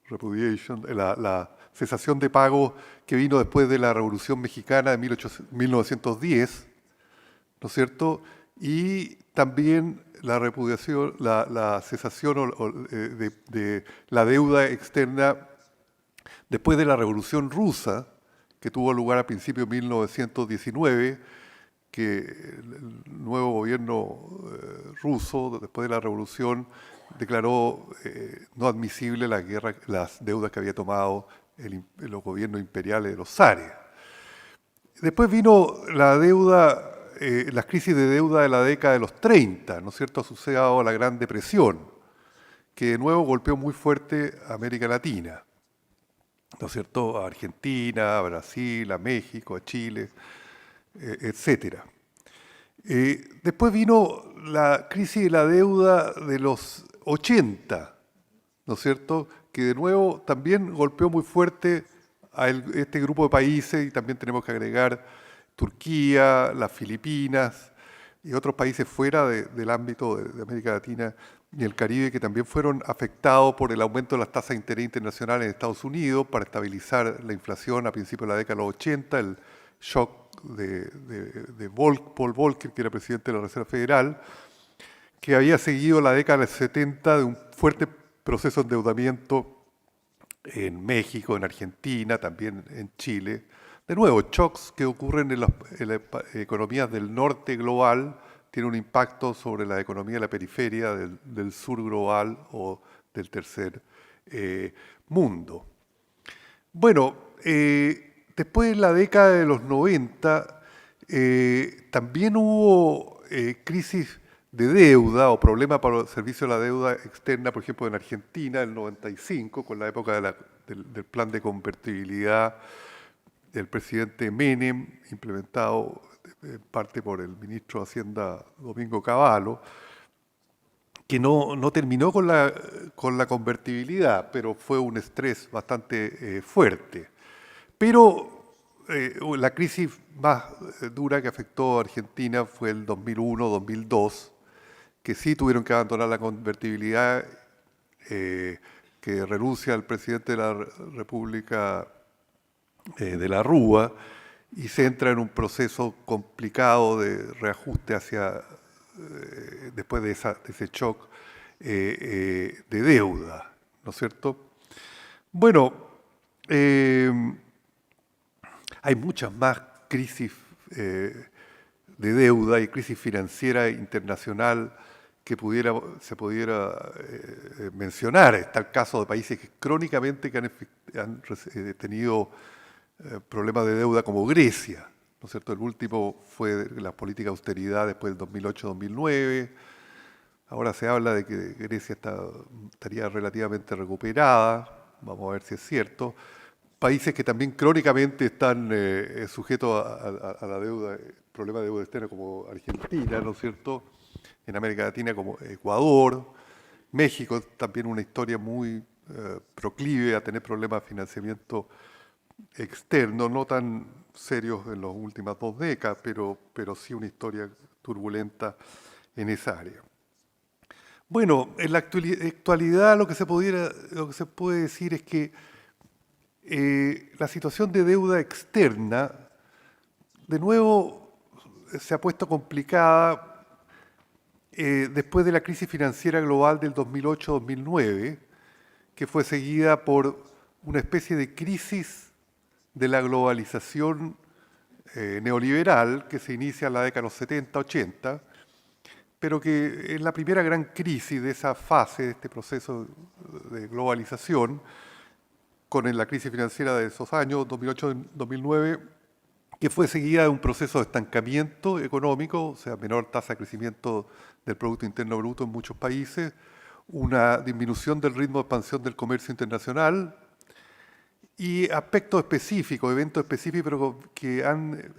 la cesación de pagos que vino después de la Revolución Mexicana de 1910, ¿no es cierto? Y también la repudiación, la cesación de la deuda externa después de la Revolución Rusa, que tuvo lugar a principios de 1919, que el nuevo gobierno ruso, después de la revolución, declaró no admisible las deudas que había tomado los gobiernos imperiales de los zares. Después vino las crisis de deuda de la década de los 30, ¿no es cierto?, asociado a la Gran Depresión, que de nuevo golpeó muy fuerte a América Latina, ¿no es cierto?, a Argentina, a Brasil, a México, a Chile, etc. Después vino la crisis de la deuda de los 80, ¿no es cierto?, que de nuevo también golpeó muy fuerte a este grupo de países, y también tenemos que agregar Turquía, las Filipinas y otros países fuera del ámbito de América Latina y el Caribe, que también fueron afectados por el aumento de las tasas de interés internacionales en Estados Unidos para estabilizar la inflación a principios de la década de los 80, el shock de Paul Volcker, que era presidente de la Reserva Federal, que había seguido la década de los 70 de un fuerte proceso de endeudamiento en México, en Argentina, también en Chile. De nuevo, shocks que ocurren en las economías del norte global tienen un impacto sobre la economía de la periferia del sur global o del tercer mundo. Bueno, después en la década de los 90 también hubo crisis de deuda o problemas para el servicio de la deuda externa, por ejemplo en Argentina, en el 95, con la época del plan de convertibilidad del presidente Menem, implementado en parte por el ministro de Hacienda Domingo Cavallo, que no terminó con la convertibilidad, pero fue un estrés bastante fuerte. Pero la crisis más dura que afectó a Argentina fue el 2001-2002, que sí tuvieron que abandonar la convertibilidad, que renuncia al presidente de la República de la Rúa, y se entra en un proceso complicado de reajuste después de ese shock de deuda, ¿no es cierto? Bueno, hay muchas más crisis de deuda y crisis financiera internacional que se pudiera mencionar. Está el caso de países que crónicamente han tenido problemas de deuda como Grecia, ¿no es cierto? El último fue la política de austeridad después del 2008-2009. Ahora se habla de que Grecia estaría relativamente recuperada, vamos a ver si es cierto. Países que también crónicamente están sujetos a la deuda, problemas de deuda externa como Argentina, ¿no es cierto? En América Latina como Ecuador, México, también una historia muy proclive a tener problemas de financiamiento externo, no tan serios en las últimas 2 décadas, pero sí una historia turbulenta en esa área. Bueno, en la actualidad lo que se puede decir es que la situación de deuda externa, de nuevo, se ha puesto complicada después de la crisis financiera global del 2008-2009, que fue seguida por una especie de crisis de la globalización neoliberal que se inicia en la década de los 70-80, pero que es la primera gran crisis de esa fase, de este proceso de globalización, con la crisis financiera de esos años, 2008-2009, que fue seguida de un proceso de estancamiento económico, o sea, menor tasa de crecimiento del Producto Interno Bruto en muchos países, una disminución del ritmo de expansión del comercio internacional y aspectos específicos, eventos específicos, pero que han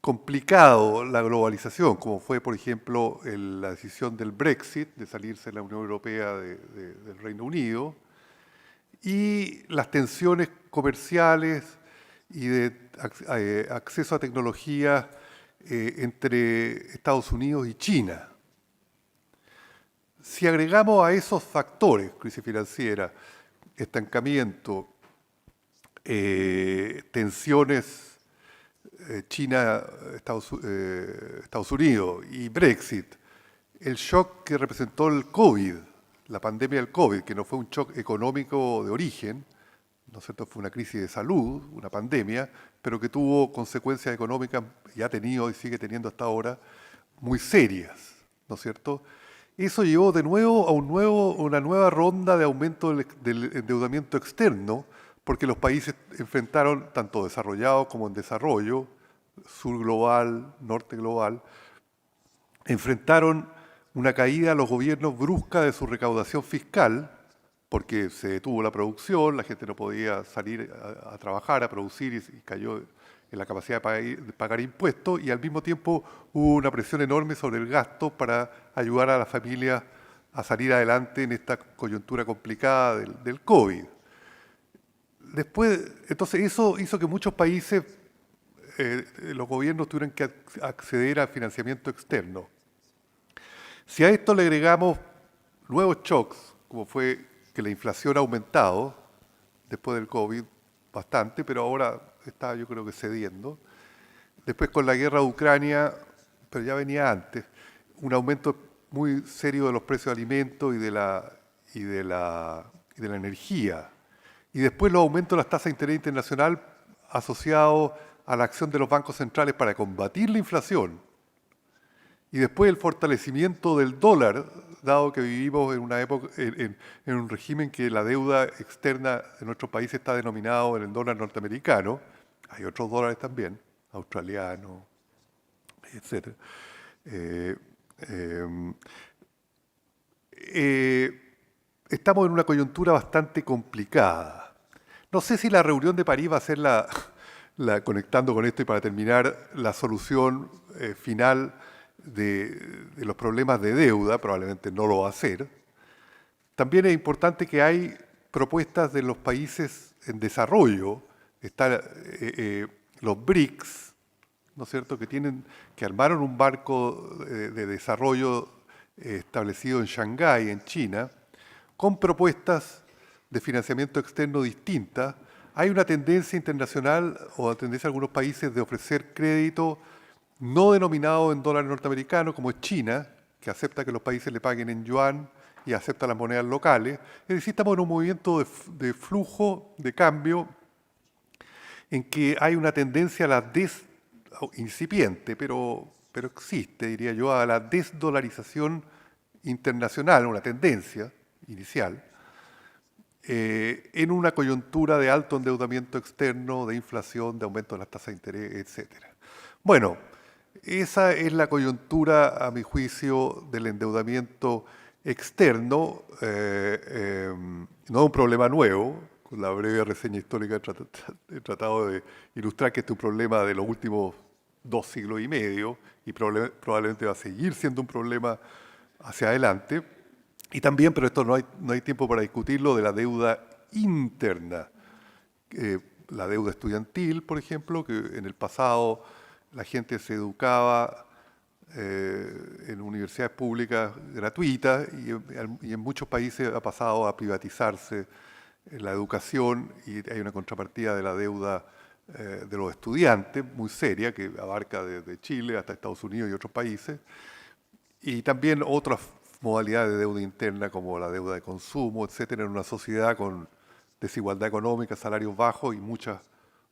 complicado la globalización, como fue, por ejemplo, la decisión del Brexit, de salirse de la Unión Europea del Reino Unido, y las tensiones comerciales y de acceso a tecnología entre Estados Unidos y China. Si agregamos a esos factores, crisis financiera, estancamiento, tensiones China-Estados Unidos y Brexit, el shock que representó el COVID, la pandemia del COVID, que no fue un shock económico de origen, ¿no es cierto? Fue una crisis de salud, una pandemia, pero que tuvo consecuencias económicas, y ha tenido y sigue teniendo hasta ahora, muy serias, ¿no es cierto? Eso llevó de nuevo a una nueva ronda de aumento del endeudamiento externo, porque los países enfrentaron, tanto desarrollados como en desarrollo, sur global, norte global, enfrentaron una caída a los gobiernos brusca de su recaudación fiscal, porque se detuvo la producción, la gente no podía salir a trabajar, a producir y cayó en la capacidad de pagar impuestos, y al mismo tiempo hubo una presión enorme sobre el gasto para ayudar a las familias a salir adelante en esta coyuntura complicada del COVID. Después, entonces eso hizo que muchos países, los gobiernos tuvieran que acceder al financiamiento externo. Si a esto le agregamos nuevos shocks, como fue que la inflación ha aumentado después del COVID bastante, pero ahora está, yo creo que cediendo. Después con la guerra de Ucrania, pero ya venía antes, un aumento muy serio de los precios de alimentos y de la energía. Y después los aumentos de las tasas de interés internacional asociados a la acción de los bancos centrales para combatir la inflación. Y después el fortalecimiento del dólar, dado que vivimos en una época, en un régimen que la deuda externa de nuestro país está denominado en el dólar norteamericano. Hay otros dólares también, australianos, etc. Estamos en una coyuntura bastante complicada. No sé si la reunión de París va a ser conectando con esto y para terminar, la solución final de los problemas de deuda, probablemente no lo va a hacer. También es importante que hay propuestas de los países en desarrollo, están los BRICS, ¿no es cierto?, que armaron un barco de desarrollo establecido en Shanghái, en China, con propuestas de financiamiento externo distintas. Hay una tendencia internacional o una tendencia de algunos países de ofrecer crédito no denominado en dólar norteamericano, como es China, que acepta que los países le paguen en yuan y acepta las monedas locales. Es decir, estamos en un movimiento de flujo, de cambio, en que hay una tendencia incipiente, pero existe, diría yo, a la desdolarización internacional, una tendencia inicial, en una coyuntura de alto endeudamiento externo, de inflación, de aumento de las tasas de interés, etc. Bueno, esa es la coyuntura, a mi juicio, del endeudamiento externo. No es un problema nuevo. Con la breve reseña histórica he tratado de ilustrar que este es un problema de los últimos 2 siglos y medio y probablemente va a seguir siendo un problema hacia adelante. Y también, pero esto no hay tiempo para discutirlo, de la deuda interna. La deuda estudiantil, por ejemplo, que en el pasado la gente se educaba en universidades públicas gratuitas y en muchos países ha pasado a privatizarse la educación y hay una contrapartida de la deuda de los estudiantes muy seria que abarca desde Chile hasta Estados Unidos y otros países. Y también otras modalidades de deuda interna como la deuda de consumo, etcétera, en una sociedad con desigualdad económica, salarios bajos y muchas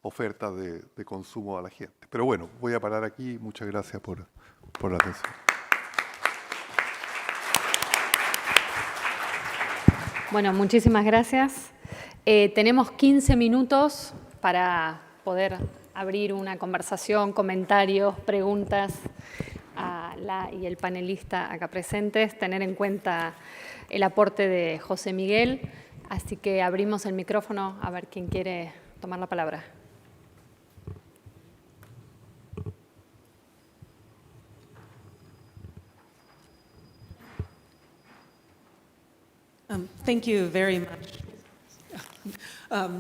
ofertas de consumo a la gente. Pero bueno, voy a parar aquí. Muchas gracias por la atención. Bueno, muchísimas gracias. Tenemos 15 minutos para poder abrir una conversación, comentarios, preguntas a la y el panelista acá presentes, tener en cuenta el aporte de José Miguel. Así que abrimos el micrófono a ver quién quiere tomar la palabra. Thank you very much.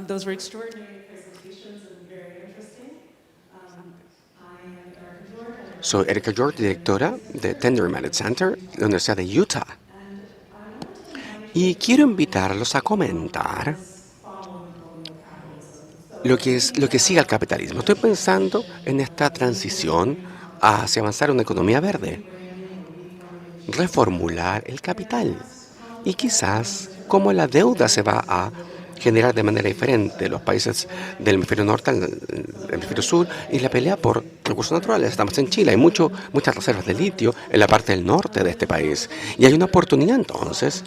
Those were extraordinary presentations and very interesting. I am Erica George. Soy Erica George, directora de Tender Merit Center de la Universidad de Utah. Y quiero invitarlos a comentar lo que sigue al capitalismo. Estoy pensando en esta transición hacia avanzar en una economía verde, reformular el capital y quizás cómo la deuda se va a generar de manera diferente los países del hemisferio norte al hemisferio sur y la pelea por recursos naturales. Estamos en Chile, hay muchas reservas de litio en la parte del norte de este país y hay una oportunidad entonces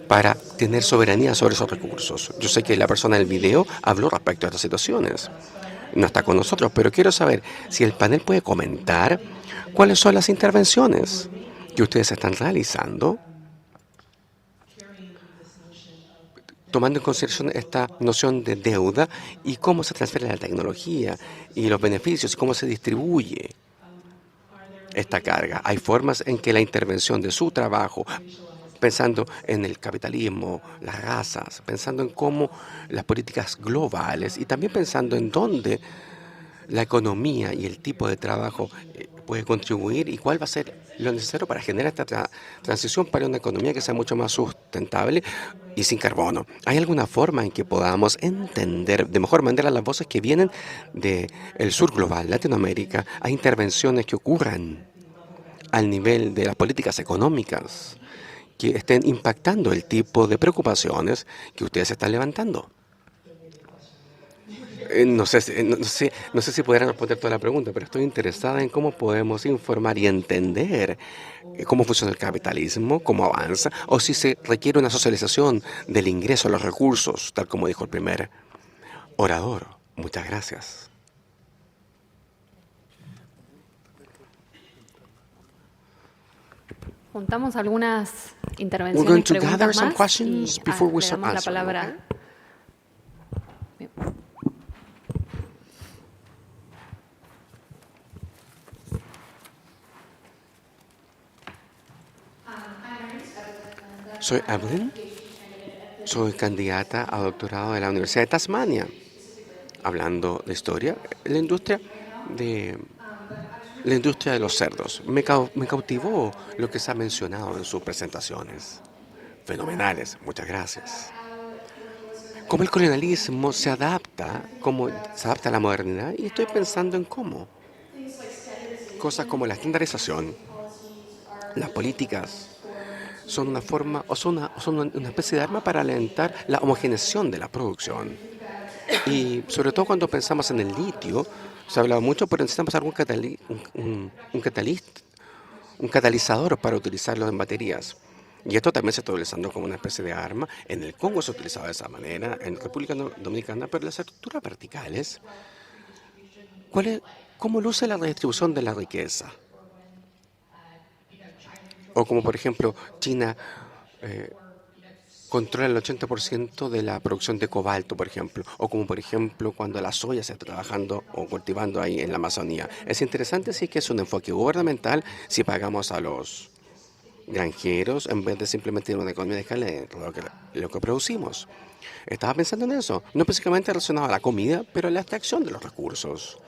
para tener soberanía sobre esos recursos. Yo sé que la persona del video habló respecto a estas situaciones. No está con nosotros, pero quiero saber si el panel puede comentar cuáles son las intervenciones que ustedes están realizando tomando en consideración esta noción de deuda y cómo se transfiere la tecnología y los beneficios y cómo se distribuye esta carga. Hay formas en que la intervención de su trabajo, pensando en el capitalismo, las razas, pensando en cómo las políticas globales y también pensando en dónde la economía y el tipo de trabajo puede contribuir y cuál va a ser lo necesario para generar esta transición para una economía que sea mucho más sustentable y sin carbono. ¿Hay alguna forma en que podamos entender de mejor manera las voces que vienen del sur global, Latinoamérica? ¿Hay intervenciones que ocurran al nivel de las políticas económicas que estén impactando el tipo de preocupaciones que ustedes están levantando? No sé si podrán responder toda la pregunta, pero estoy interesada en cómo podemos informar y entender cómo funciona el capitalismo, cómo avanza, o si se requiere una socialización del ingreso a los recursos, tal como dijo el primer orador. Muchas gracias. Juntamos algunas We're going intervenciones, to gather preguntas some más questions y before we le start damos la answering, palabra. Soy Evelyn, soy candidata a doctorado de la Universidad de Tasmania, hablando de historia, la industria de los cerdos. Me cautivó lo que se ha mencionado en sus presentaciones. Fenomenales, muchas gracias. Cómo el colonialismo se adapta a la modernidad, y estoy pensando en cómo cosas como la estandarización, las políticas, son una forma o son una especie de arma para alentar la homogeneización de la producción. Y sobre todo cuando pensamos en el litio, Se ha hablado mucho, pero necesitamos algún un catalizador para utilizarlo en baterías. Y esto también se está utilizando como una especie de arma. En el Congo se ha utilizado de esa manera, en República Dominicana, pero las estructuras verticales, ¿cómo luce la redistribución de la riqueza? O como por ejemplo China controla el 80% de la producción de cobalto, por ejemplo, o como por ejemplo cuando la soya se está trabajando o cultivando ahí en la Amazonía. Es interesante si es que es un enfoque gubernamental, si pagamos a los granjeros en vez de simplemente tener una economía de escala de lo que producimos. Estaba pensando en eso, no específicamente relacionado a la comida, pero a la extracción de los recursos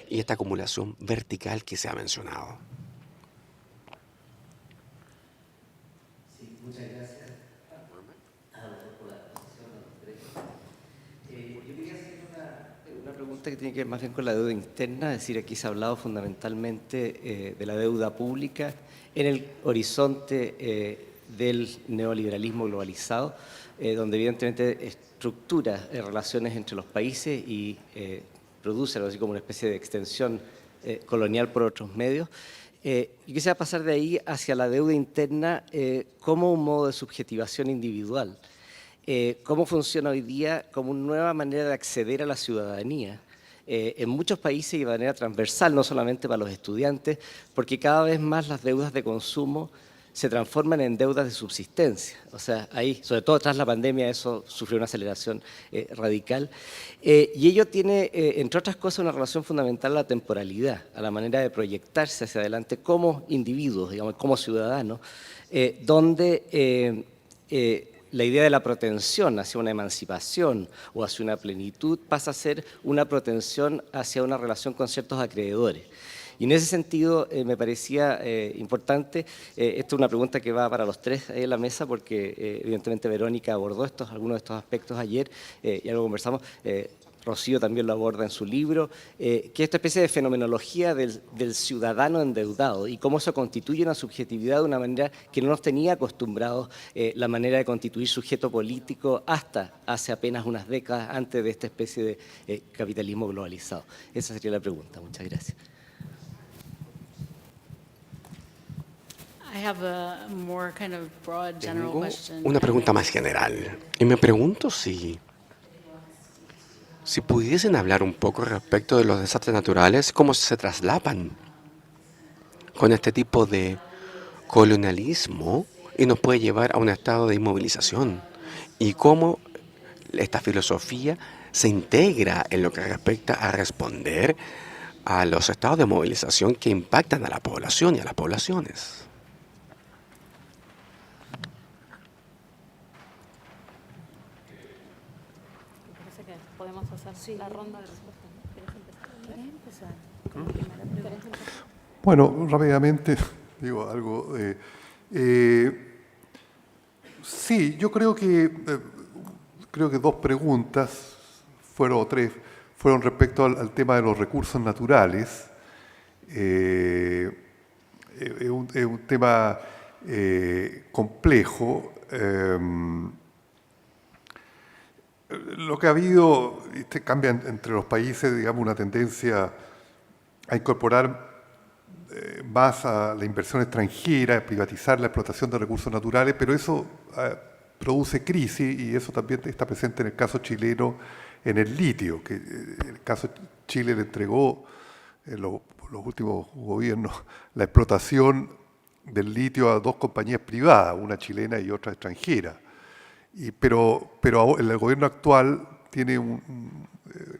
y esta acumulación vertical que se ha mencionado. Una pregunta que tiene que ver más bien con la deuda interna, es decir, aquí se ha hablado fundamentalmente de la deuda pública en el horizonte del neoliberalismo globalizado, donde evidentemente estructura relaciones entre los países y produce algo así como una especie de extensión colonial por otros medios. Yo quisiera pasar de ahí hacia la deuda interna como un modo de subjetivación individual. ¿Cómo funciona hoy día como una nueva manera de acceder a la ciudadanía? En muchos países y de manera transversal, no solamente para los estudiantes, porque cada vez más las deudas de consumo se transforman en deudas de subsistencia. O sea, ahí, sobre todo tras la pandemia, eso sufrió una aceleración radical. Y ello tiene, entre otras cosas, una relación fundamental a la temporalidad, a la manera de proyectarse hacia adelante como individuos, digamos, como ciudadanos, donde la idea de la protensión hacia una emancipación o hacia una plenitud pasa a ser una protensión hacia una relación con ciertos acreedores. Y en ese sentido me parecía importante, esta es una pregunta que va para los tres ahí en la mesa, porque evidentemente Verónica abordó algunos de estos aspectos ayer y algo conversamos. Rocío también lo aborda en su libro, que es esta especie de fenomenología del ciudadano endeudado y cómo se constituye una subjetividad de una manera que no nos tenía acostumbrados la manera de constituir sujeto político hasta hace apenas unas décadas antes de esta especie de capitalismo globalizado. Esa sería la pregunta. Muchas gracias. Tengo una pregunta más general y me pregunto si pudiesen hablar un poco respecto de los desastres naturales, cómo se traslapan con este tipo de colonialismo y nos puede llevar a un estado de inmovilización y cómo esta filosofía se integra en lo que respecta a responder a los estados de movilización que impactan a la población y a las poblaciones. Podemos hacer la ronda de respuestas. Bueno, rápidamente digo algo. Sí, yo creo que dos preguntas fueron, o tres, fueron respecto al tema de los recursos naturales. Es un tema complejo. Lo que ha habido, cambia entre los países, digamos, una tendencia a incorporar más a la inversión extranjera, a privatizar la explotación de recursos naturales, pero eso produce crisis y eso también está presente en el caso chileno en el litio, que en el caso Chile le entregó en los últimos gobiernos la explotación del litio a dos compañías privadas, una chilena y otra extranjera. Pero el gobierno actual tiene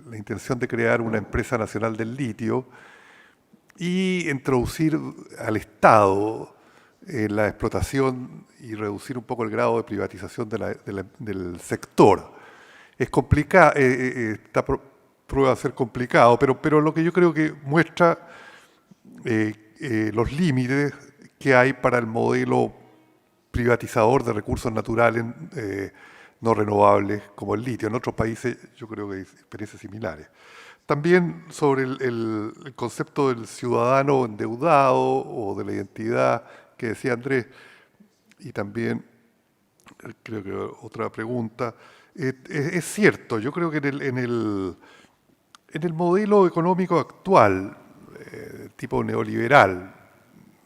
la intención de crear una empresa nacional del litio y introducir al Estado la explotación y reducir un poco el grado de privatización del sector. Es complicado, prueba a ser complicado, pero lo que yo creo que muestra los límites que hay para el modelo privatizador de recursos naturales no renovables como el litio. En otros países yo creo que hay experiencias similares. También sobre el concepto del ciudadano endeudado o de la identidad que decía Andrés, y también creo que otra pregunta, es cierto, yo creo que En el modelo económico actual, tipo neoliberal,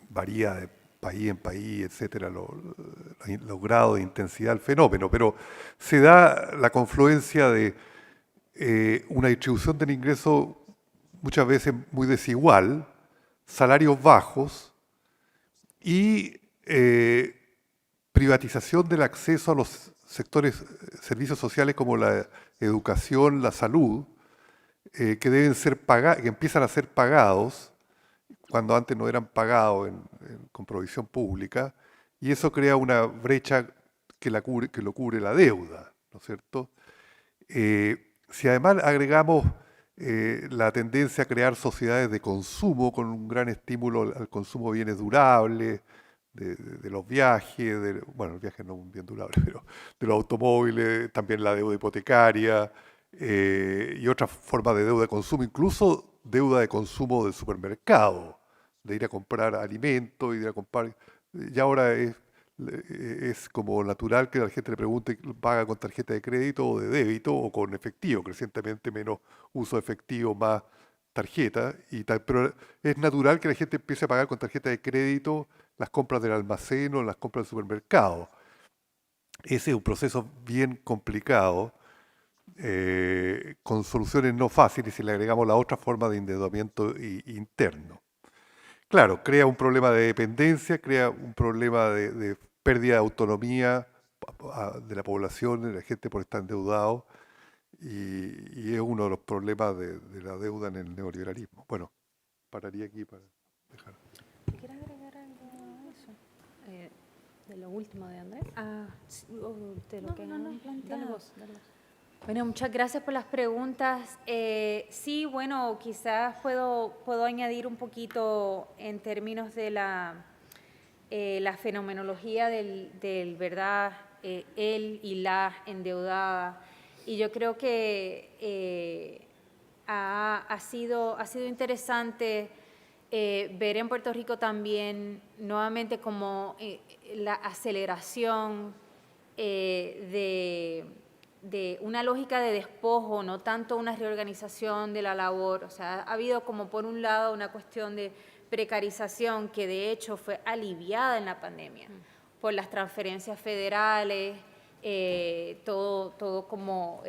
varía de país en país, etcétera, los grados de intensidad del fenómeno, pero se da la confluencia de una distribución del ingreso muchas veces muy desigual, salarios bajos y privatización del acceso a los sectores, servicios sociales como la educación, la salud, que deben ser que empiezan a ser pagados cuando antes no eran pagados con provisión pública, y eso crea una brecha que lo cubre la deuda, ¿no es cierto? Si además agregamos la tendencia a crear sociedades de consumo con un gran estímulo al consumo de bienes durables, de los viajes, bueno, el viaje no es un bien durable, pero de los automóviles, también la deuda hipotecaria y otras formas de deuda de consumo, incluso deuda de consumo del supermercado, de ir a comprar alimentos y de ir a comprar. Y ahora es como natural que la gente le pregunte, ¿paga con tarjeta de crédito o de débito o con efectivo? Crecientemente menos uso de efectivo, más tarjeta, y tal, pero es natural que la gente empiece a pagar con tarjeta de crédito las compras del almacén o las compras del supermercado. Ese es un proceso bien complicado, con soluciones no fáciles si le agregamos la otra forma de endeudamiento interno. Claro, crea un problema de dependencia, crea un problema de pérdida de autonomía de la población, de la gente por estar endeudado, y es uno de los problemas de la deuda en el neoliberalismo. Bueno, pararía aquí para dejar. ¿Quieres agregar algo a eso? De lo último de Andrés. De lo No, que no, han no, planteado. dale vos, dale vos. Bueno, muchas gracias por las preguntas. Sí, bueno, quizás puedo añadir un poquito en términos de la fenomenología del verdad, él y la endeudada. Y yo creo que ha sido interesante ver en Puerto Rico también nuevamente como la aceleración de una lógica de despojo, no tanto una reorganización de la labor. O sea, ha habido como por un lado una cuestión de precarización que de hecho fue aliviada en la pandemia por las transferencias federales, todo como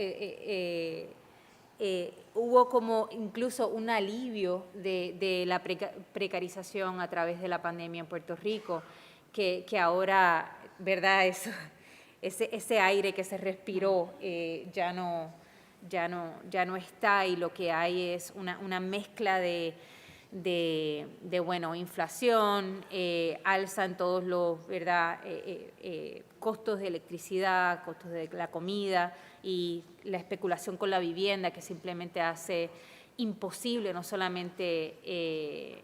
hubo como incluso un alivio de la precarización a través de la pandemia en Puerto Rico, que ahora, ¿verdad? Ese aire que se respiró ya no está, y lo que hay es una mezcla de inflación, alza en todos los, ¿verdad? Costos de electricidad, costos de la comida y la especulación con la vivienda, que simplemente hace imposible no solamente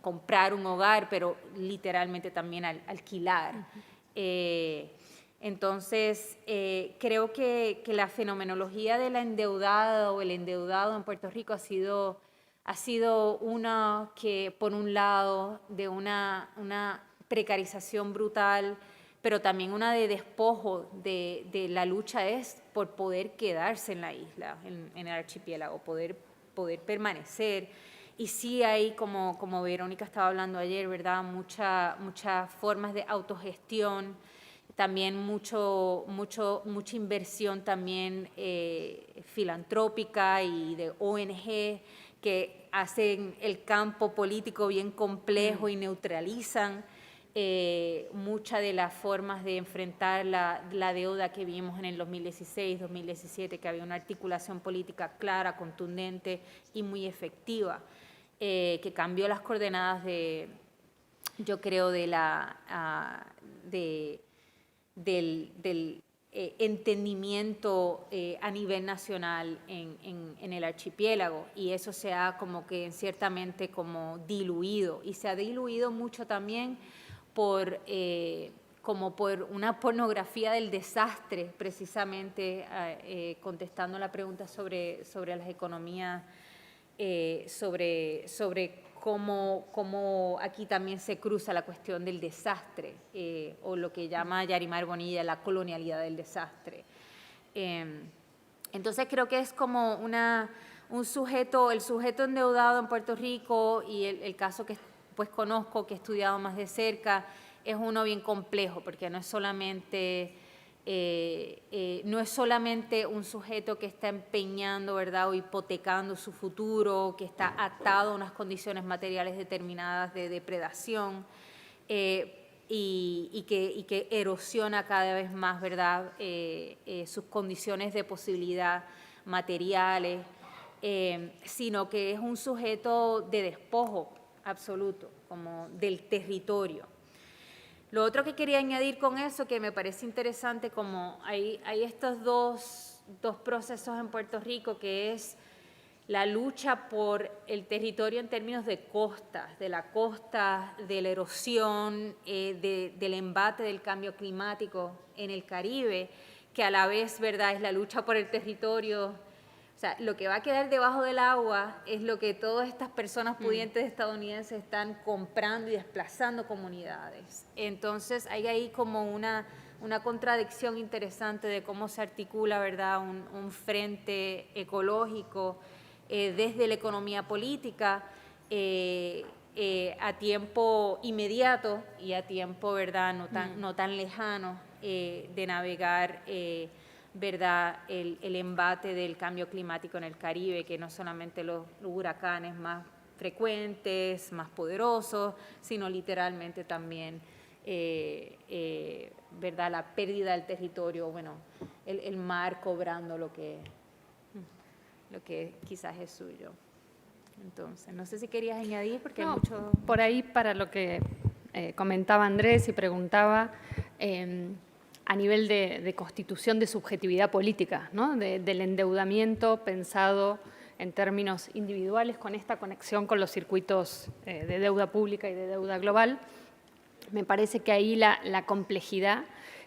comprar un hogar, pero literalmente también alquilar. Entonces, creo que la fenomenología de la endeudada o el endeudado en Puerto Rico ha sido una que, por un lado, de una precarización brutal, pero también una de despojo de la lucha es por poder quedarse en la isla, en el archipiélago, poder permanecer. Y sí hay, como Verónica estaba hablando ayer, ¿verdad? Muchas formas de autogestión, también mucha inversión también filantrópica y de ONG que hacen el campo político bien complejo y neutralizan muchas de las formas de enfrentar la deuda que vimos en el 2016, 2017, que había una articulación política clara, contundente y muy efectiva, que cambió las coordenadas yo creo, del entendimiento a nivel nacional en el archipiélago, y eso se ha como que ciertamente como diluido, y se ha diluido mucho también como por una pornografía del desastre, precisamente contestando la pregunta sobre las economías, sobre cómo aquí también se cruza la cuestión del desastre, o lo que llama Yarimar Bonilla la colonialidad del desastre. Entonces creo que es como un sujeto, el sujeto endeudado en Puerto Rico y el caso que pues conozco, que he estudiado más de cerca, es uno bien complejo, porque no es solamente un sujeto que está empeñando, ¿verdad?, o hipotecando su futuro, que está atado a unas condiciones materiales determinadas de depredación y que erosiona cada vez más, ¿verdad?, sus condiciones de posibilidad materiales, sino que es un sujeto de despojo absoluto, como del territorio. Lo otro que quería añadir con eso, que me parece interesante, como hay estos dos procesos en Puerto Rico, que es la lucha por el territorio en términos de costas, de la costa, de la erosión, del embate del cambio climático en el Caribe, que a la vez, ¿verdad?, es la lucha por el territorio. O sea, lo que va a quedar debajo del agua es lo que todas estas personas pudientes estadounidenses están comprando y desplazando comunidades. Entonces, hay ahí como una contradicción interesante de cómo se articula, ¿verdad?, un frente ecológico desde la economía política a tiempo inmediato y a tiempo, ¿verdad?, no tan lejano de navegar ¿verdad?, el embate del cambio climático en el Caribe, que no solamente los huracanes más frecuentes, más poderosos, sino literalmente también ¿verdad?, la pérdida del territorio, bueno, el mar cobrando lo que quizás es suyo. Entonces, no sé si querías añadir, porque hay mucho... Por ahí, para lo que comentaba Andrés y preguntaba, a nivel de constitución de subjetividad política, ¿no?, del endeudamiento pensado en términos individuales con esta conexión con los circuitos de deuda pública y de deuda global. Me parece que ahí la complejidad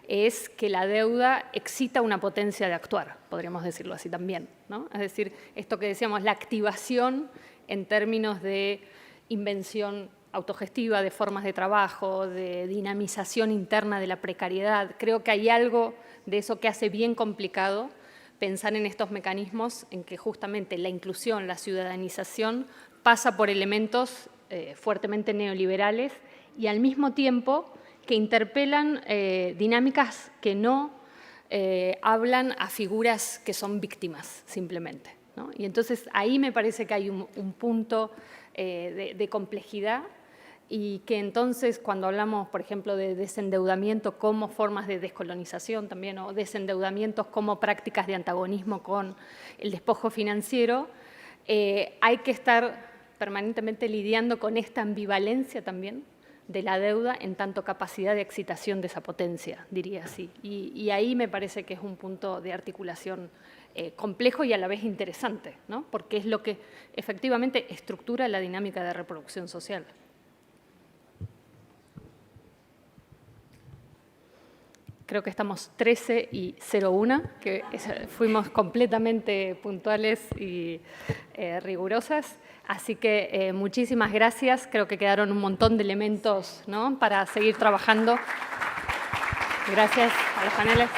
es que la deuda excita una potencia de actuar, podríamos decirlo así también, ¿no? Es decir, esto que decíamos, la activación en términos de invención autogestiva, de formas de trabajo, de dinamización interna de la precariedad. Creo que hay algo de eso que hace bien complicado pensar en estos mecanismos en que justamente la inclusión, la ciudadanización pasa por elementos fuertemente neoliberales y al mismo tiempo que interpelan dinámicas que no hablan a figuras que son víctimas simplemente, ¿no? Y entonces ahí me parece que hay un punto de complejidad y que entonces cuando hablamos, por ejemplo, de desendeudamiento como formas de descolonización también, o desendeudamientos como prácticas de antagonismo con el despojo financiero, hay que estar permanentemente lidiando con esta ambivalencia también de la deuda en tanto capacidad de excitación de esa potencia, diría así. Y ahí me parece que es un punto de articulación complejo y a la vez interesante, ¿no?, porque es lo que efectivamente estructura la dinámica de reproducción social. Creo que estamos 13:01, que fuimos completamente puntuales y rigurosas. Así que muchísimas gracias. Creo que quedaron un montón de elementos, ¿no?, para seguir trabajando. Gracias a los paneles.